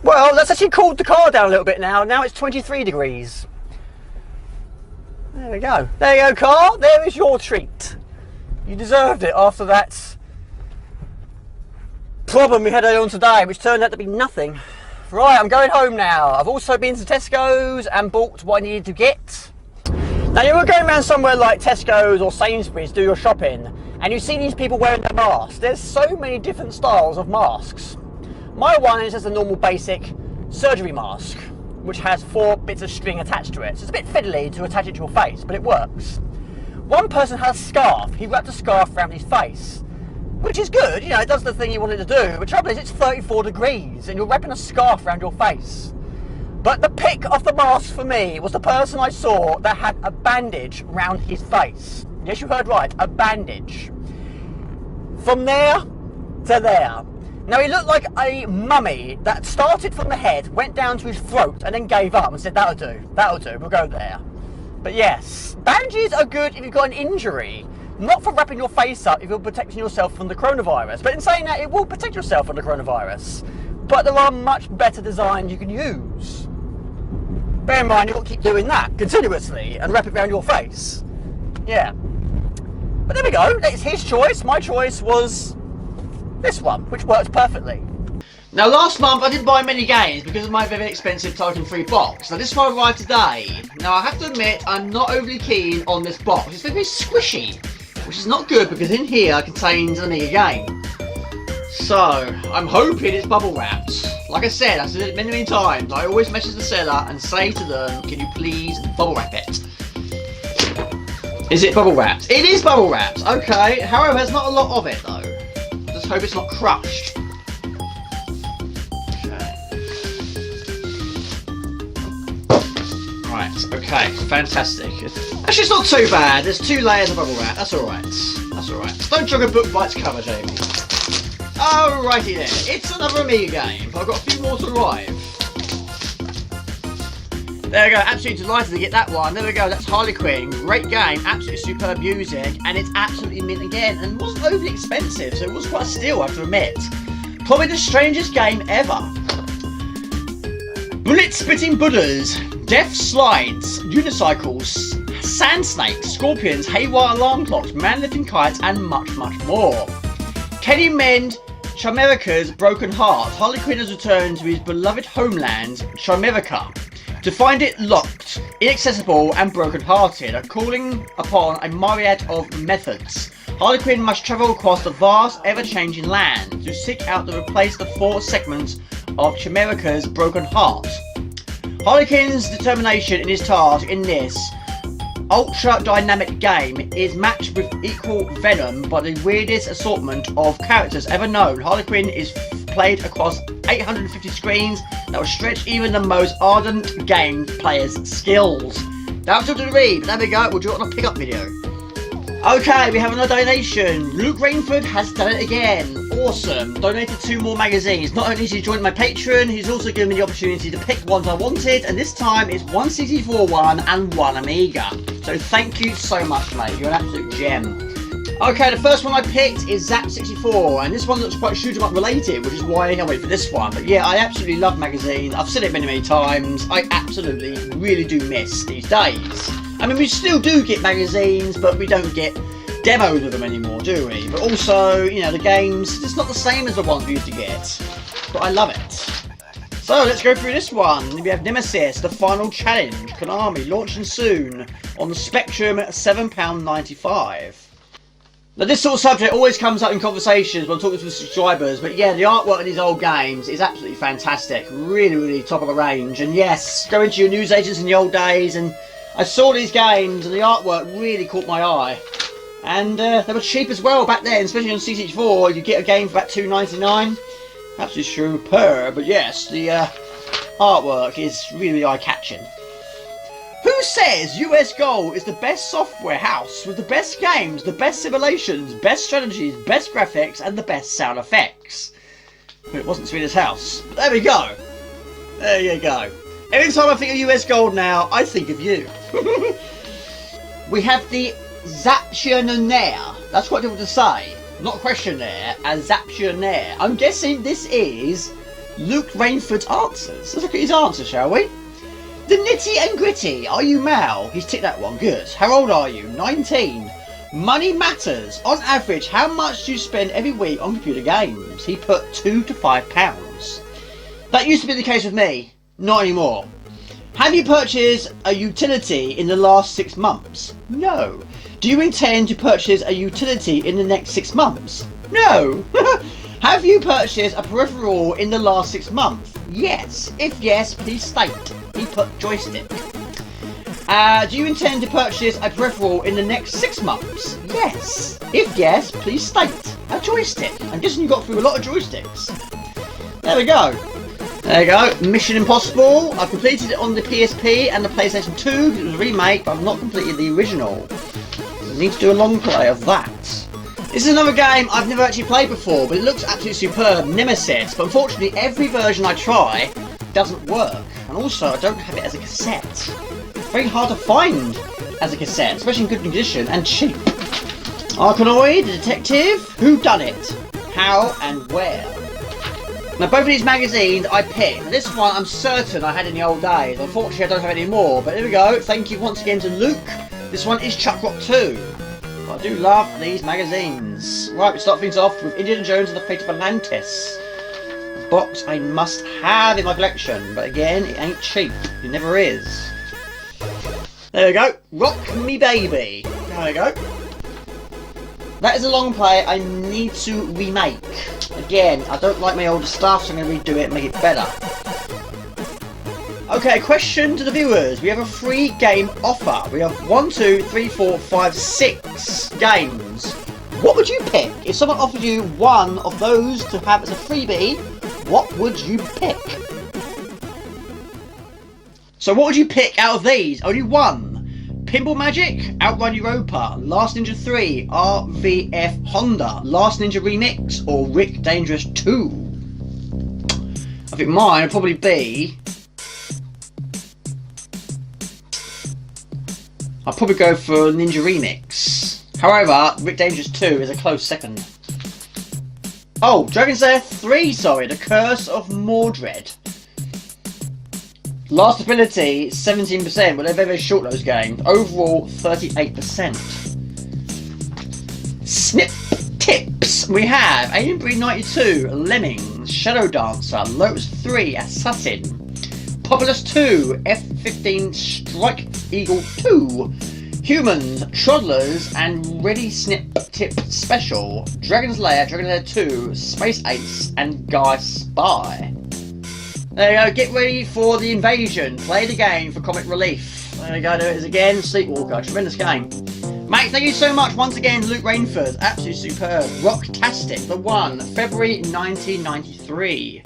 Well, that's actually cooled the car down a little bit now. Now it's 23 degrees. There we go. There you go, car. There is your treat. You deserved it after that problem we had earlier on today, which turned out to be nothing. Right, I'm going home now. I've also been to Tesco's and bought what I needed to get. Now, you were going around somewhere like Tesco's or Sainsbury's to do your shopping, and you see these people wearing their masks. There's so many different styles of masks. My one is just a normal basic surgery mask, which has 4 bits of string attached to it. So it's a bit fiddly to attach it to your face, but it works. One person had a scarf. He wrapped a scarf around his face, which is good. You know, it does the thing you want it to do. But the trouble is, it's 34 degrees, and you're wrapping a scarf around your face. But the pick of the mask for me was the person I saw that had a bandage round his face. Yes, you heard right, a bandage. From there to there. Now, he looked like a mummy that started from the head, went down to his throat, and then gave up and said, that'll do, we'll go there. But yes, bandages are good if you've got an injury, not for wrapping your face up if you're protecting yourself from the coronavirus. But in saying that, it will protect yourself from the coronavirus. But there are much better designs you can use. Bear in mind, you've got to keep doing that continuously and wrap it around your face. Yeah. But there we go, it's his choice. My choice was this one, which works perfectly. Now, last month I didn't buy many games because of my very expensive Titan 3 box. Now, this one arrived today. Now, I have to admit, I'm not overly keen on this box. It's very squishy, which is not good because in here contains an Amiga game. So, I'm hoping it's bubble wrapped. Like I said, I've said it many, many times. I always message the seller and say to them, can you please bubble wrap it? Is it bubble wrapped? It is bubble wrapped, okay. However, there's not a lot of it though. Just hope it's not crushed. Right, okay, fantastic. Actually, it's not too bad. There's 2 layers of bubble wrap. That's alright. That's alright. Don't jog a book by its cover, Jamie. Alrighty then. It's another Amiga game. I've got a few more to arrive. There we go. Absolutely delighted to get that one. There we go. That's Harley Quinn. Great game. Absolutely superb music. And it's absolutely mint again. And it wasn't overly expensive, so it was quite a steal, I have to admit. Probably the strangest game ever. Bullet-spitting Buddhas, death slides, unicycles, sand snakes, scorpions, haywire alarm clocks, man-lifting kites, and much, much more. Can you mend Chimerica's broken heart? Harley Quinn has returned to his beloved homeland, Chimerica, to find it locked, inaccessible, and broken-hearted, calling upon a myriad of methods. Harley Quinn must travel across the vast, ever-changing land to seek out to replace the 4 segments of Chimerica's broken heart. Harley Quinn's determination in his task in this ultra-dynamic game is matched with equal venom by the weirdest assortment of characters ever known. Harley Quinn is played across 850 screens that will stretch even the most ardent game player's skills. That was all to read, but there we go, we'll do it on a pick-up video. Okay, we have another donation. Luke Rainford has done it again. Awesome. Donated 2 more magazines. Not only has he joined my Patreon, he's also given me the opportunity to pick ones I wanted, and this time it's one C64 one and one Amiga. So thank you so much, mate. You're an absolute gem. Okay, the first one I picked is Zap64, and this one looks quite shoot 'em up related, which is why I wait for this one. But yeah, I absolutely love magazines. I've said it many, many times. I absolutely, really do miss these days. I mean, we still do get magazines, but we don't get demos of them anymore, do we? But also, you know, the games, it's not the same as the ones we used to get. But I love it. So, let's go through this one. We have Nemesis, the final challenge. Konami, launching soon on the Spectrum at £7.95. Now, this sort of subject always comes up in conversations when I'm talking to the subscribers, but yeah, the artwork in these old games is absolutely fantastic. Really, really top of the range. And yes, going to your newsagents in the old days, and I saw these games and the artwork really caught my eye. And they were cheap as well back then, especially on C64. You could get a game for about £2.99. Absolutely superb. But yes, the artwork is really eye-catching. Who says US Gold is the best software house with the best games, the best simulations, best strategies, best graphics, and the best sound effects? Well, it wasn't Swedish House. But there we go. There you go. Every time I think of US Gold now, I think of you. We have the Zaptionnaire. That's quite difficult to say. Not a question there, a Zaptionnaire. I'm guessing this is Luke Rainford's answers. Let's look at his answer, shall we? The Nitty and Gritty. Are you Mal? He's ticked that one. Good. How old are you? 19. Money matters. On average, how much do you spend every week on computer games? He put £2 to £5. That used to be the case with me. Not anymore. Have you purchased a utility in the last 6 months? No. Do you intend to purchase a utility in the next 6 months? No. Have you purchased a peripheral in the last 6 months? Yes. If yes, please state. He put joystick. Do you intend to purchase a peripheral in the next 6 months? Yes. If yes, please state. A joystick. I'm guessing you got through a lot of joysticks. There we go. There you go, Mission Impossible. I've completed it on the PSP and the PlayStation 2 because it was a remake, but I've not completed the original. So I need to do a long play of that. This is another game I've never actually played before, but it looks absolutely superb, Nemesis. But unfortunately, every version I try doesn't work. And also, I don't have it as a cassette. It's very hard to find as a cassette, especially in good condition and cheap. Arkanoid, the detective, who done it? How and where? Now both of these magazines I picked. This one I'm certain I had in the old days. Unfortunately I don't have any more. But here we go. Thank you once again to Luke. This one is Chuck Rock 2. But I do love these magazines. Right, we start things off with Indiana Jones and the Fate of Atlantis. A box I must have in my collection. But again, it ain't cheap. It never is. There we go. Rock Me Baby. There we go. That is a long play I need to remake. Again, I don't like my older stuff, so I'm going to redo it and make it better. Okay, question to the viewers. We have a free game offer. We have 1, 2, 3, 4, 5, 6 games. What would you pick? If someone offered you one of those to have as a freebie, what would you pick? So what would you pick out of these? Only one. Pinball Magic, Outrun Europa, Last Ninja 3, RVF Honda, Last Ninja Remix, or Rick Dangerous 2? I think mine would probably be... I'll probably go for Ninja Remix. However, Rick Dangerous 2 is a close second. Oh, Dragon's Lair 3, sorry, The Curse of Mordred. Last ability, 17%, but they're very short, those games. Overall, 38%. Snip tips. We have Alien Breed 92, Lemmings, Shadow Dancer, Lotus 3, Assassin, Populous 2, F-15 Strike Eagle 2, Humans, Toddlers, and Ready Snip Tip Special, Dragon's Lair 2, Space Ace, and Guy Spy. There you go, get ready for the invasion. Play the game for comic relief. There you go, there it is again. Sleepwalker, tremendous game. Mate, thank you so much once again, Luke Rainford. Absolutely superb. Rocktastic, the one, February 1993.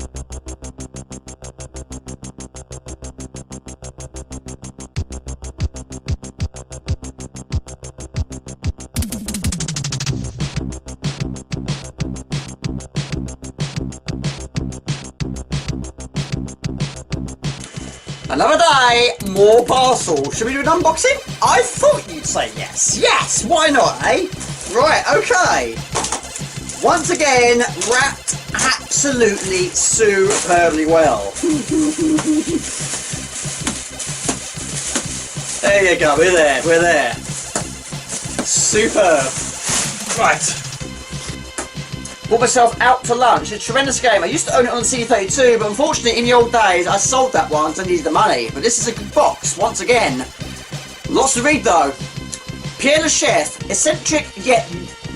Another day, more parcels. Should we do an unboxing? I thought you'd say yes. Yes, why not, eh? Right, okay. Once again, wrapped absolutely superbly well. There you go, we're there. Superb. Right. Bought myself Out to Lunch. It's a tremendous game. I used to own it on the C32, but unfortunately in the old days I sold that one because I needed the money. But this is a good box, once again. Lots to read though. Pierre le Chef, eccentric yet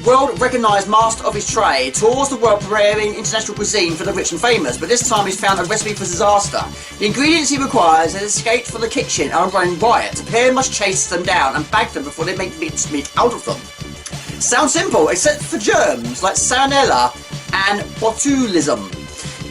world-recognised master of his trade, tours the world preparing international cuisine for the rich and famous, but this time he's found a recipe for disaster. The ingredients he requires has escaped from the kitchen and are running riot. Pierre must chase them down and bag them before they make meat out of them. Sounds simple, except for germs like salmonella and botulism.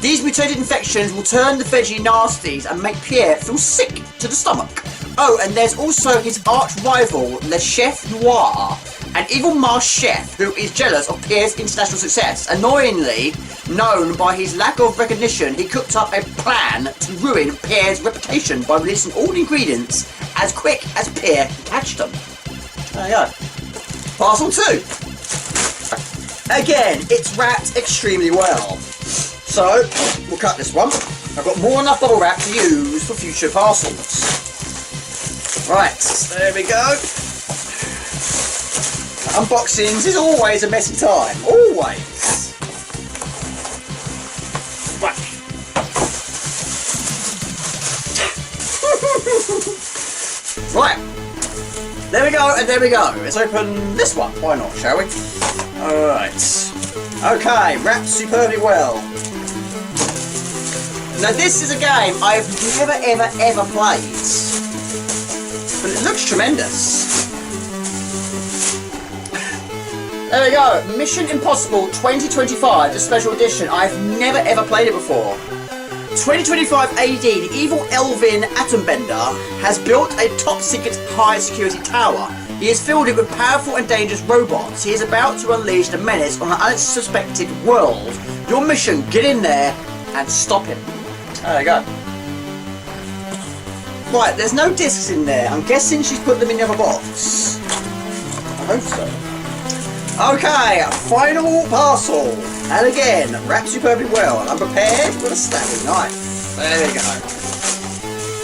These mutated infections will turn the veggie nasties and make Pierre feel sick to the stomach. Oh, and there's also his arch rival, Le Chef Noir, an evil masked chef who is jealous of Pierre's international success. Annoyingly known by his lack of recognition, he cooked up a plan to ruin Pierre's reputation by releasing all the ingredients as quick as Pierre can catch them. There you go. Parcel 2. Again, it's wrapped extremely well. So, we'll cut this one. I've got more than enough bubble wrap to use for future parcels. Right, there we go. Unboxings is always a messy time. Always. Right. Right. There we go, and there we go. Let's open this one. Why not, shall we? Alright. Okay, wrapped superbly well. Now this is a game I've never ever played. But it looks tremendous. There we go. Mission Impossible 2025, the special edition. I've never ever played it before. 2025 AD, the evil Elvin Atombender has built a top-secret high-security tower. He has filled it with powerful and dangerous robots. He is about to unleash the menace on an unsuspected world. Your mission, get in there and stop him. There you go. Right, there's no discs in there. I'm guessing she's put them in the other box. I hope so. Okay, final parcel. And again, wrapped superbly well. And I'm prepared with a stabbing knife. There we go.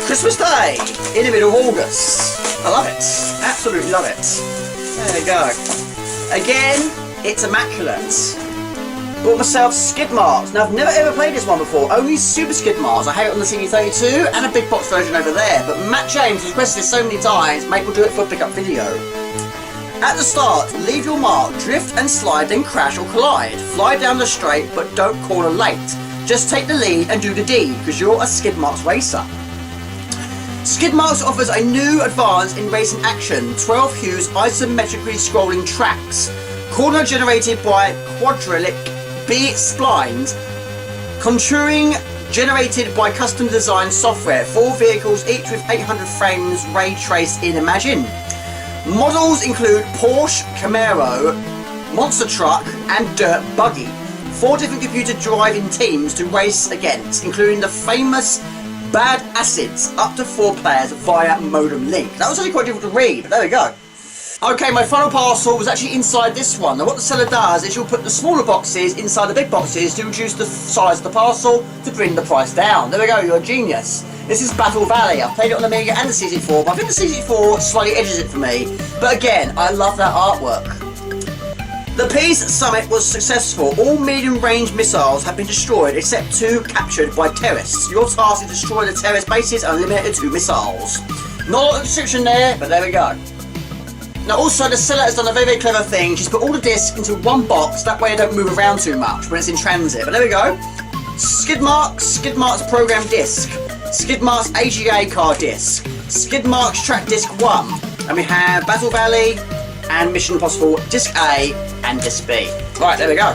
Christmas Day, in the middle of August. I love it. Absolutely love it. There we go. Again, it's immaculate. Bought myself skid marks. Now, I've never ever played this one before. Only super skid marks. I have it on the CD32 and a big box version over there. But Matt James has requested this so many times, mate will do it for a pickup video. At the start, leave your mark, drift and slide, then crash or collide. Fly down the straight, but don't corner late. Just take the lead and do the deed, because you're a skid marks racer. Skid marks offers a new advance in racing action. 12 hues isometrically scrolling tracks. Corner generated by quadratic B splines. Contouring generated by custom designed software. 4 vehicles, each with 800 frames ray traced in Imagine. Models include Porsche, Camaro, Monster Truck and Dirt Buggy. 4 different computer driving teams to race against, including the famous Bad Acids, up to 4 players via modem link. That was actually quite difficult to read, but there we go. Okay, my final parcel was actually inside this one. Now what the seller does is she'll put the smaller boxes inside the big boxes to reduce the size of the parcel to bring the price down. There we go, you're a genius. This is Battle Valley. I've played it on Amiga and the C64, but I think the C64 slightly edges it for me. But again, I love that artwork. The Peace Summit was successful. All medium-range missiles have been destroyed except 2 captured by terrorists. Your task is to destroy the terrorist bases and limit it to 2 missiles. Not a lot of description there, but there we go. Now also the seller has done a very, very clever thing. She's put all the discs into one box, that way they don't move around too much when it's in transit. But there we go. Skid Mark's program disc. Skid Mark's AGA car disc. Skid Mark's track disc 1. And we have Battle Valley and Mission Impossible disc A and disc B. Right, there we go.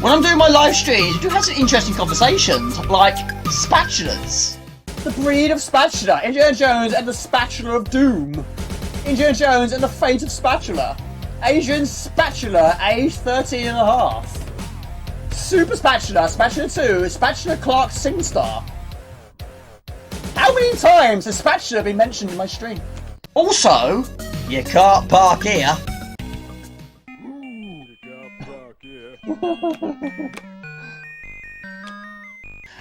When I'm doing my live streams, we do have some interesting conversations, like spatulas. The breed of spatula. Indiana Jones and the spatula of doom. Indiana Jones and the fate of spatula. Asian spatula, age 13 and a half. Super spatula, spatula 2, spatula Clark SingStar. How many times has spatula been mentioned in my stream? Also, you can't park here.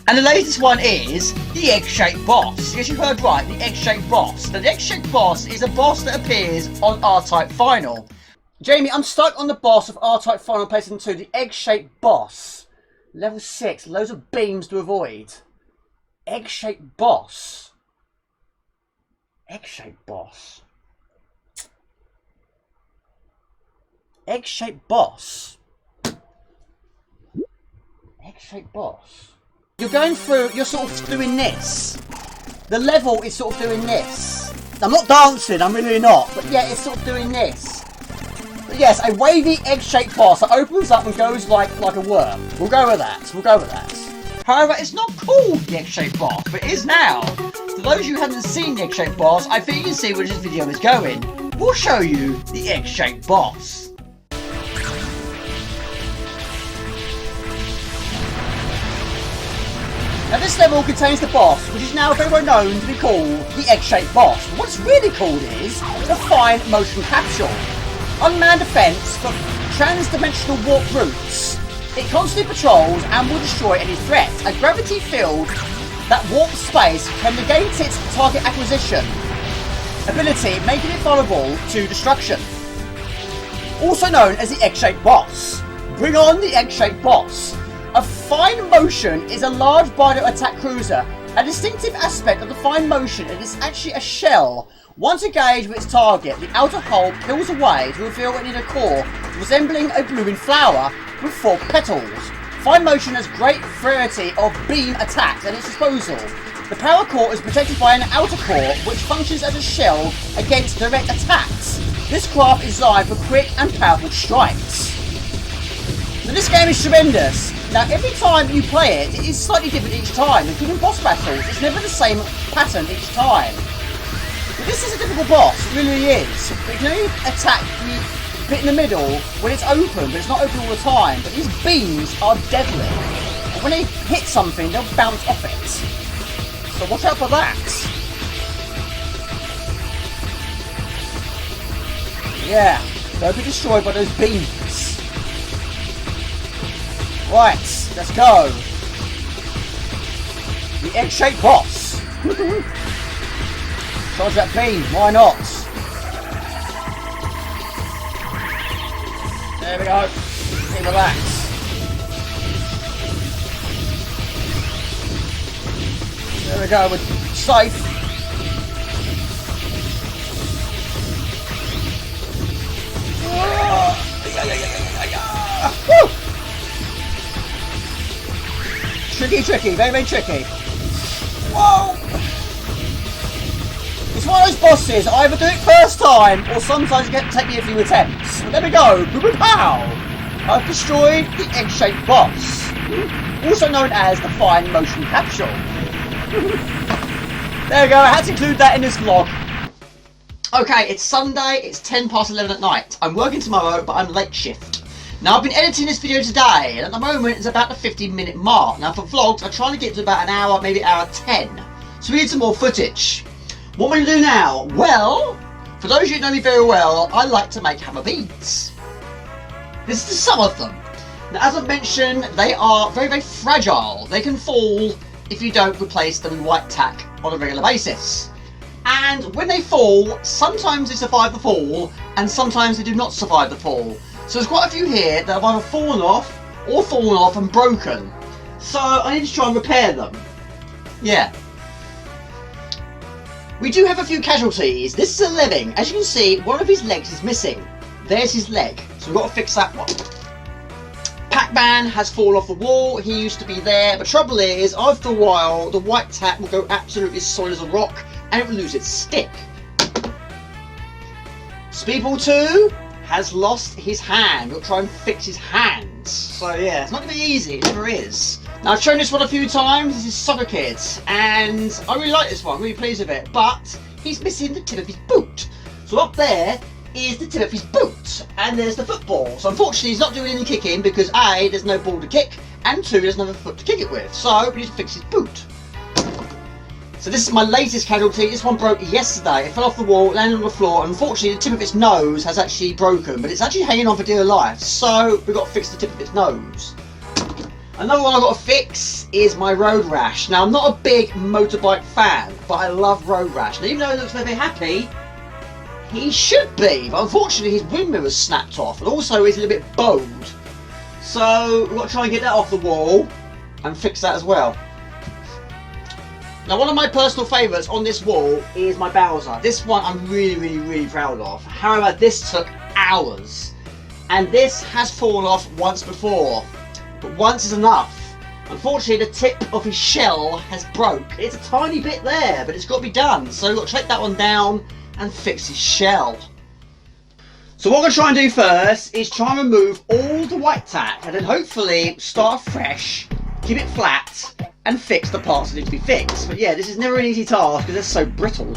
And the latest one is the egg-shaped boss. Yes, you heard right, the egg-shaped boss. The egg-shaped boss is a boss that appears on R-Type Final. Jamie, I'm stuck on the boss of R-Type Final PlayStation 2, the egg-shaped boss. Level 6, loads of beams to avoid. Egg-shaped boss. Egg-shaped boss. Egg-shaped boss. Egg-shaped boss. You're going through, you're sort of doing this. The level is sort of doing this. I'm not dancing, I'm really not, but yeah, it's sort of doing this. But yes, a wavy egg-shaped boss that opens up and goes like a worm. We'll go with that, we'll go with that. However, it's not called the egg-shaped boss, but it is now. For those of you who haven't seen the egg-shaped boss, I think you can see where this video is going. We'll show you the egg-shaped boss. Now this level contains the boss, which is now very well known to be called the egg-shaped boss. But what it's really called is the Fine Motion Capsule. Unmanned defense for trans-dimensional warp routes. It constantly patrols and will destroy any threat. A gravity field that warps space can negate its target acquisition ability, making it vulnerable to destruction. Also known as the egg-shaped boss. Bring on the egg-shaped boss. A Fine Motion is a large bio attack cruiser. A distinctive aspect of the Fine Motion is actually a shell. Once engaged with its target, the outer hull peels away to reveal an inner core resembling a blooming flower with 4 petals. Fine Motion has great variety of beam attacks at its disposal. The power core is protected by an outer core which functions as a shell against direct attacks. This craft is designed for quick and powerful strikes. Now this game is tremendous. Now every time you play it, it is slightly different each time, including boss battles. It's never the same pattern each time. But this is a difficult boss, it really is. But you can only attack the bit in the middle when it's open, but it's not open all the time. But these beams are deadly. And when they hit something, they'll bounce off it. So watch out for that. Yeah, don't be destroyed by those beams. Right, let's go. The egg-shaped boss. Charge that beam, why not? There we go. Okay, relax. There we go, we're safe. Woo! Tricky, very, very tricky. Whoa! It's one of those bosses, I either do it first time, or sometimes it can take me a few attempts. But there we go, pow! I've destroyed the egg-shaped boss, also known as the Fine Motion Capsule. There we go, I had to include that in this vlog. Okay, it's Sunday, it's 11:10 at night. I'm working tomorrow, but I'm late shift. Now, I've been editing this video today, and at the moment, it's about the 15-minute mark. Now, for vlogs, I'm trying to get to about an hour, maybe hour 10. So we need some more footage. What am I going to do now? Well, for those of you who know me very well, I like to make hammer beads. This is some of them. Now, as I've mentioned, they are very, very fragile. They can fall if you don't replace them with white tack on a regular basis. And when they fall, sometimes they survive the fall, and sometimes they do not survive the fall. So there's quite a few here that have either fallen off and broken. So I need to try and repair them. Yeah. We do have a few casualties. This is a lemming. As you can see, one of his legs is missing. There's his leg. So we've got to fix that one. Pac-Man has fallen off the wall. He used to be there. But trouble is, after a while, the white tack will go absolutely solid as a rock and it will lose its stick. Speedball 2 has lost his hand. We'll try and fix his hands. So yeah, it's not going to be easy. It never is. Now, I've shown this one a few times. This is Soccer Kid, and I really like this one. I'm really pleased with it. But he's missing the tip of his boot. So up there is the tip of his boot, and there's the football. So unfortunately, he's not doing any kicking because A, there's no ball to kick, and 2, there's no foot to kick it with. So we need to fix his boot. So this is my latest casualty. This one broke yesterday. It fell off the wall, landed on the floor, and unfortunately the tip of its nose has actually broken, but it's actually hanging on for dear life. So we've got to fix the tip of its nose. Another one I've got to fix is my road rash. Now, I'm not a big motorbike fan, but I love road rash. Now, even though he looks very happy, he should be, but unfortunately his wind mirror's snapped off, and also he's a little bit bowed. So we've got to try and get that off the wall and fix that as well. Now, one of my personal favourites on this wall is my Bowser. This one I'm really, really, really proud of. However, this took hours, and this has fallen off once before. But once is enough. Unfortunately, the tip of his shell has broke. It's a tiny bit there, but it's got to be done. So we've got to take that one down and fix his shell. So what I'm going to try and do first is try and remove all the white tack, and then hopefully start fresh, keep it flat, and fix the parts that need to be fixed. But yeah, this is never an easy task because it's so brittle.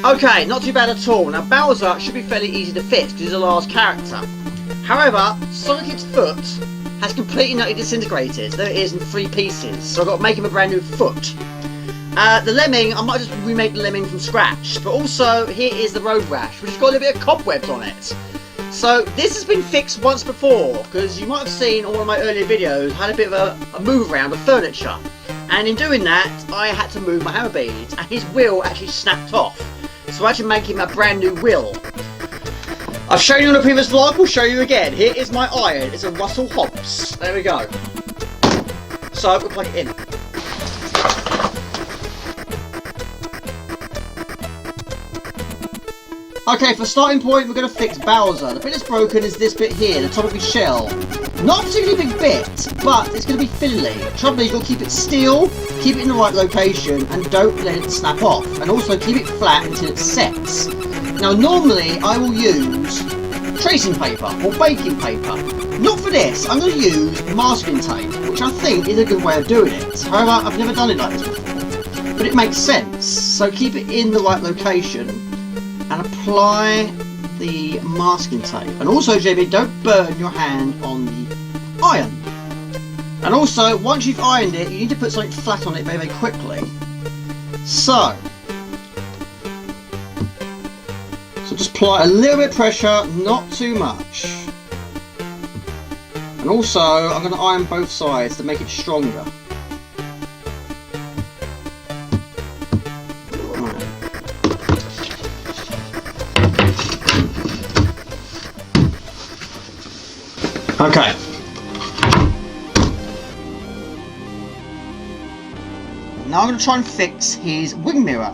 Okay, not too bad at all. Now, Bowser should be fairly easy to fix because he's a large character. However, Sonic Kid's foot has completely not disintegrated. There it is in 3 pieces, so I've got to make him a brand new foot. The lemming, I might just remake the lemming from scratch, but also here is the road rash, which has got a little bit of cobwebs on it. So this has been fixed once before, because you might have seen on one of my earlier videos, I had a bit of a move around of furniture. And in doing that, I had to move my hammer beads, and his wheel actually snapped off. So I had to make him a brand new wheel. I've shown you on a previous vlog, we'll show you again. Here is my iron, it's a Russell Hobbs. There we go. So we'll plug it in. Okay, for starting point, we're going to fix Bowser. The bit that's broken is this bit here, the top of his shell. Not a particularly big bit, but it's going to be fiddly. The trouble is, you've got to keep it still, keep it in the right location, and don't let it snap off. And also keep it flat until it sets. Now, normally, I will use tracing paper or baking paper. Not for this, I'm going to use masking tape, which I think is a good way of doing it. However, I've never done it like this before. But it makes sense, so keep it in the right location and apply the masking tape. And also, JB, don't burn your hand on the iron. And also, once you've ironed it, you need to put something flat on it very, very quickly. So just apply a little bit of pressure, not too much. And also, I'm going to iron both sides to make it stronger. Okay. Now I'm going to try and fix his wing mirror,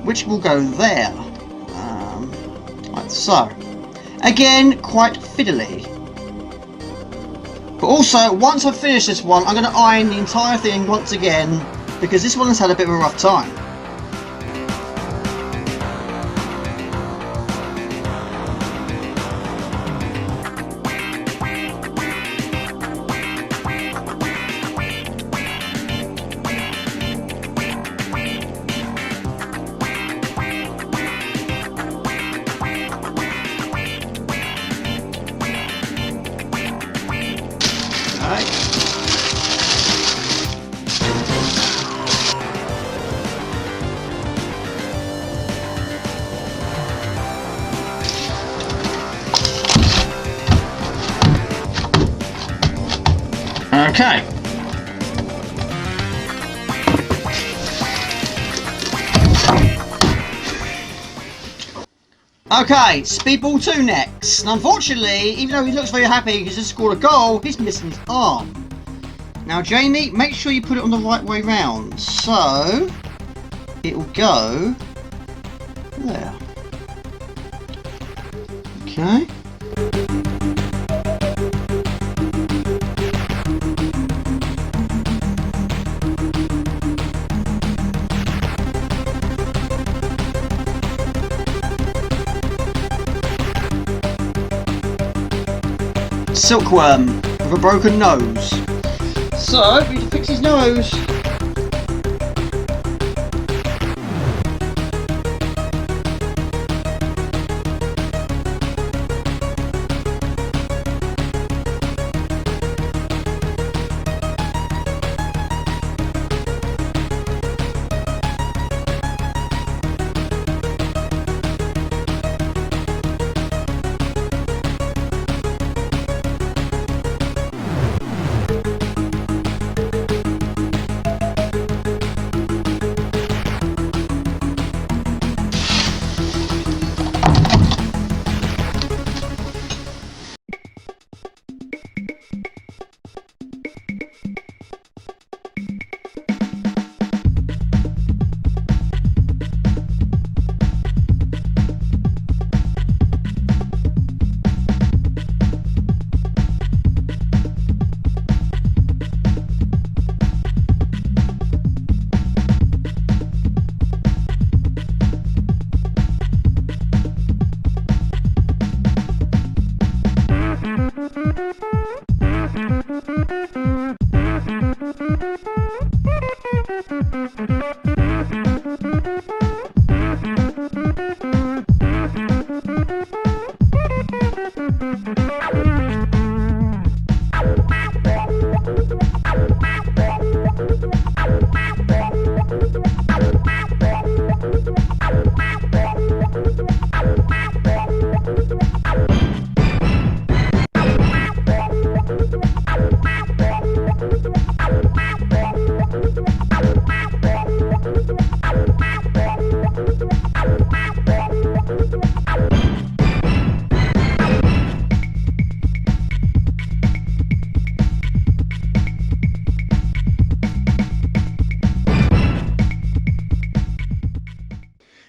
which will go there. Like so. Again, quite fiddly. But also, once I finish this one, I'm going to iron the entire thing once again, because this one has had a bit of a rough time. Okay. Okay, Speedball 2 next. And unfortunately, even though he looks very happy because he just scored a goal, he's missing his arm. Now, Jamie, make sure you put it on the right way round. So, it will go there. Okay. Silkworm with a broken nose. So, we need to fix his nose.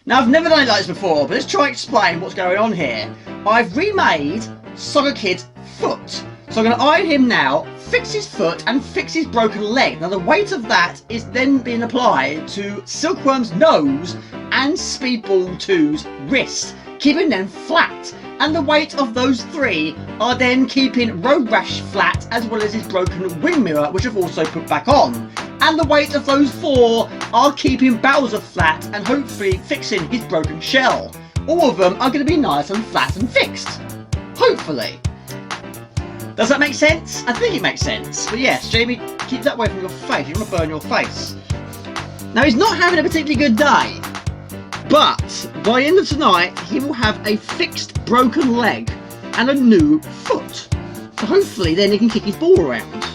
Now, I've never done it like this before, but let's try and explain what's going on here. I've remade Soccer Kid's foot. So I'm going to iron him now, fix his foot, and fix his broken leg. Now, the weight of that is then being applied to Silkworm's nose and Speedball 2's wrist, keeping them flat. And the weight of those three are then keeping Road Rash flat, as well as his broken wing mirror, which I've also put back on. And the weight of those four are keeping Bowser flat and hopefully fixing his broken shell. All of them are going to be nice and flat and fixed. Hopefully. Does that make sense? I think it makes sense. But yes, Jamie, keep that away from your face. You don't want to burn your face. Now, he's not having a particularly good day. But by the end of tonight, he will have a fixed broken leg and a new foot. So hopefully then he can kick his ball around.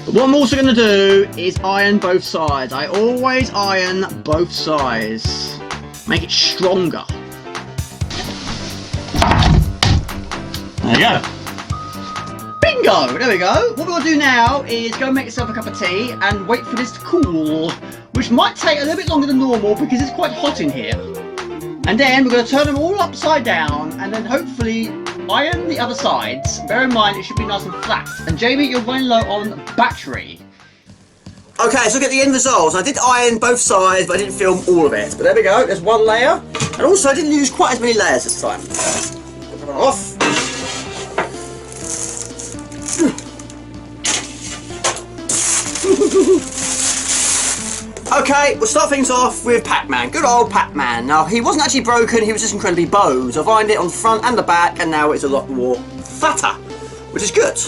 But what I'm also going to do is iron both sides. I always iron both sides. Make it stronger. There you go. Bingo! bingo! There we go. What we'll do now is go make yourself a cup of tea and wait for this to cool, which might take a little bit longer than normal because it's quite hot in here. And then we're going to turn them all upside down and then hopefully iron the other sides. Bear in mind it should be nice and flat. And Jamie, you're running low on battery. Okay, so look at the end results. I did iron both sides, but I didn't film all of it. But there we go, there's one layer. And also I didn't use quite as many layers this time. Put that off. Okay, we'll start things off with Pac-Man. Good old Pac-Man. Now, he wasn't actually broken, he was just incredibly bowed. So I ironed it on the front and the back, and now it's a lot more fatter, which is good.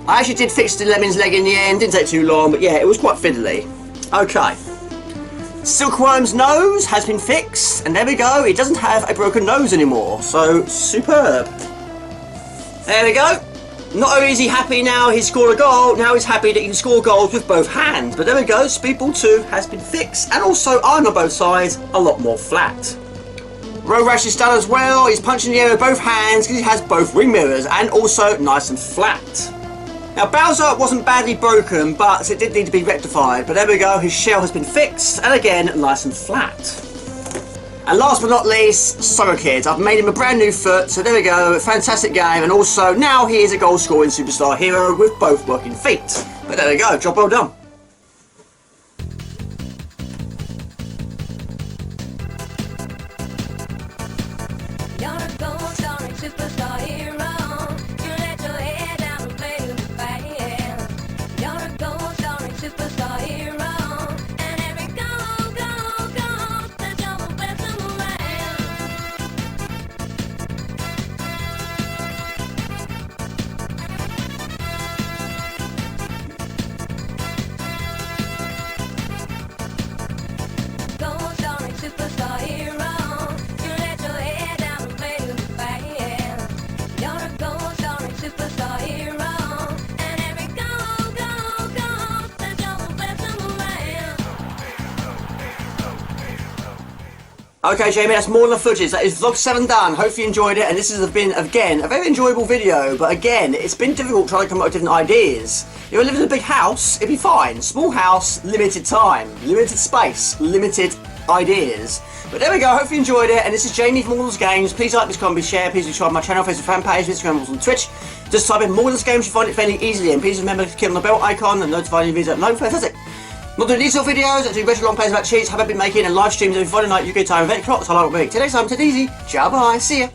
I actually did fix the Lemon's leg in the end, didn't take too long, but yeah, it was quite fiddly. Okay. Silkworm's nose has been fixed, and there we go, it doesn't have a broken nose anymore, so superb. There we go. Not only is he happy now he scored a goal, now he's happy that he can score goals with both hands. But there we go, Speedball 2 has been fixed, and also iron on both sides, a lot more flat. Road Rash is done as well, he's punching the air with both hands because he has both ring mirrors, and also nice and flat. Now Bowser wasn't badly broken, but it did need to be rectified. But there we go, his shell has been fixed, and again, nice and flat. And last but not least, Soccer Kid. I've made him a brand new foot, so there we go, fantastic game, and also now he is a goal scoring superstar hero with both working feet. But there we go, job well done. You're a goal scoring superstar hero. You let your head down and play with the band. You're a goal scoring superstar hero. And every goal, that double best in the land. Goal scoring superstar hero. Superstar hero, and every goal, that double best in the land. Okay Jamie, that's more than the footage. That is vlog 7 done. Hopefully you enjoyed it, and this has been, again, a very enjoyable video, but again, it's been difficult trying to come up with different ideas. If you live in a big house, it'd be fine. Small house, limited time, limited space, limited ideas. But there we go, hopefully you enjoyed it, and this is Jamie from Mortals Games. Please like this, comment, share, please subscribe to my channel, Facebook fan page, Instagram, also on Twitch. Just type in Mortals Games, you'll find it fairly easily, and please remember to click on the bell icon and notify you videos. No, fantastic. Not doing these sort of videos, I do retro long plays about cheats, have I been making, and live streams every Friday night UK time, 8 o'clock, so I like a week. Till next time, take it easy, ciao, bye, see ya.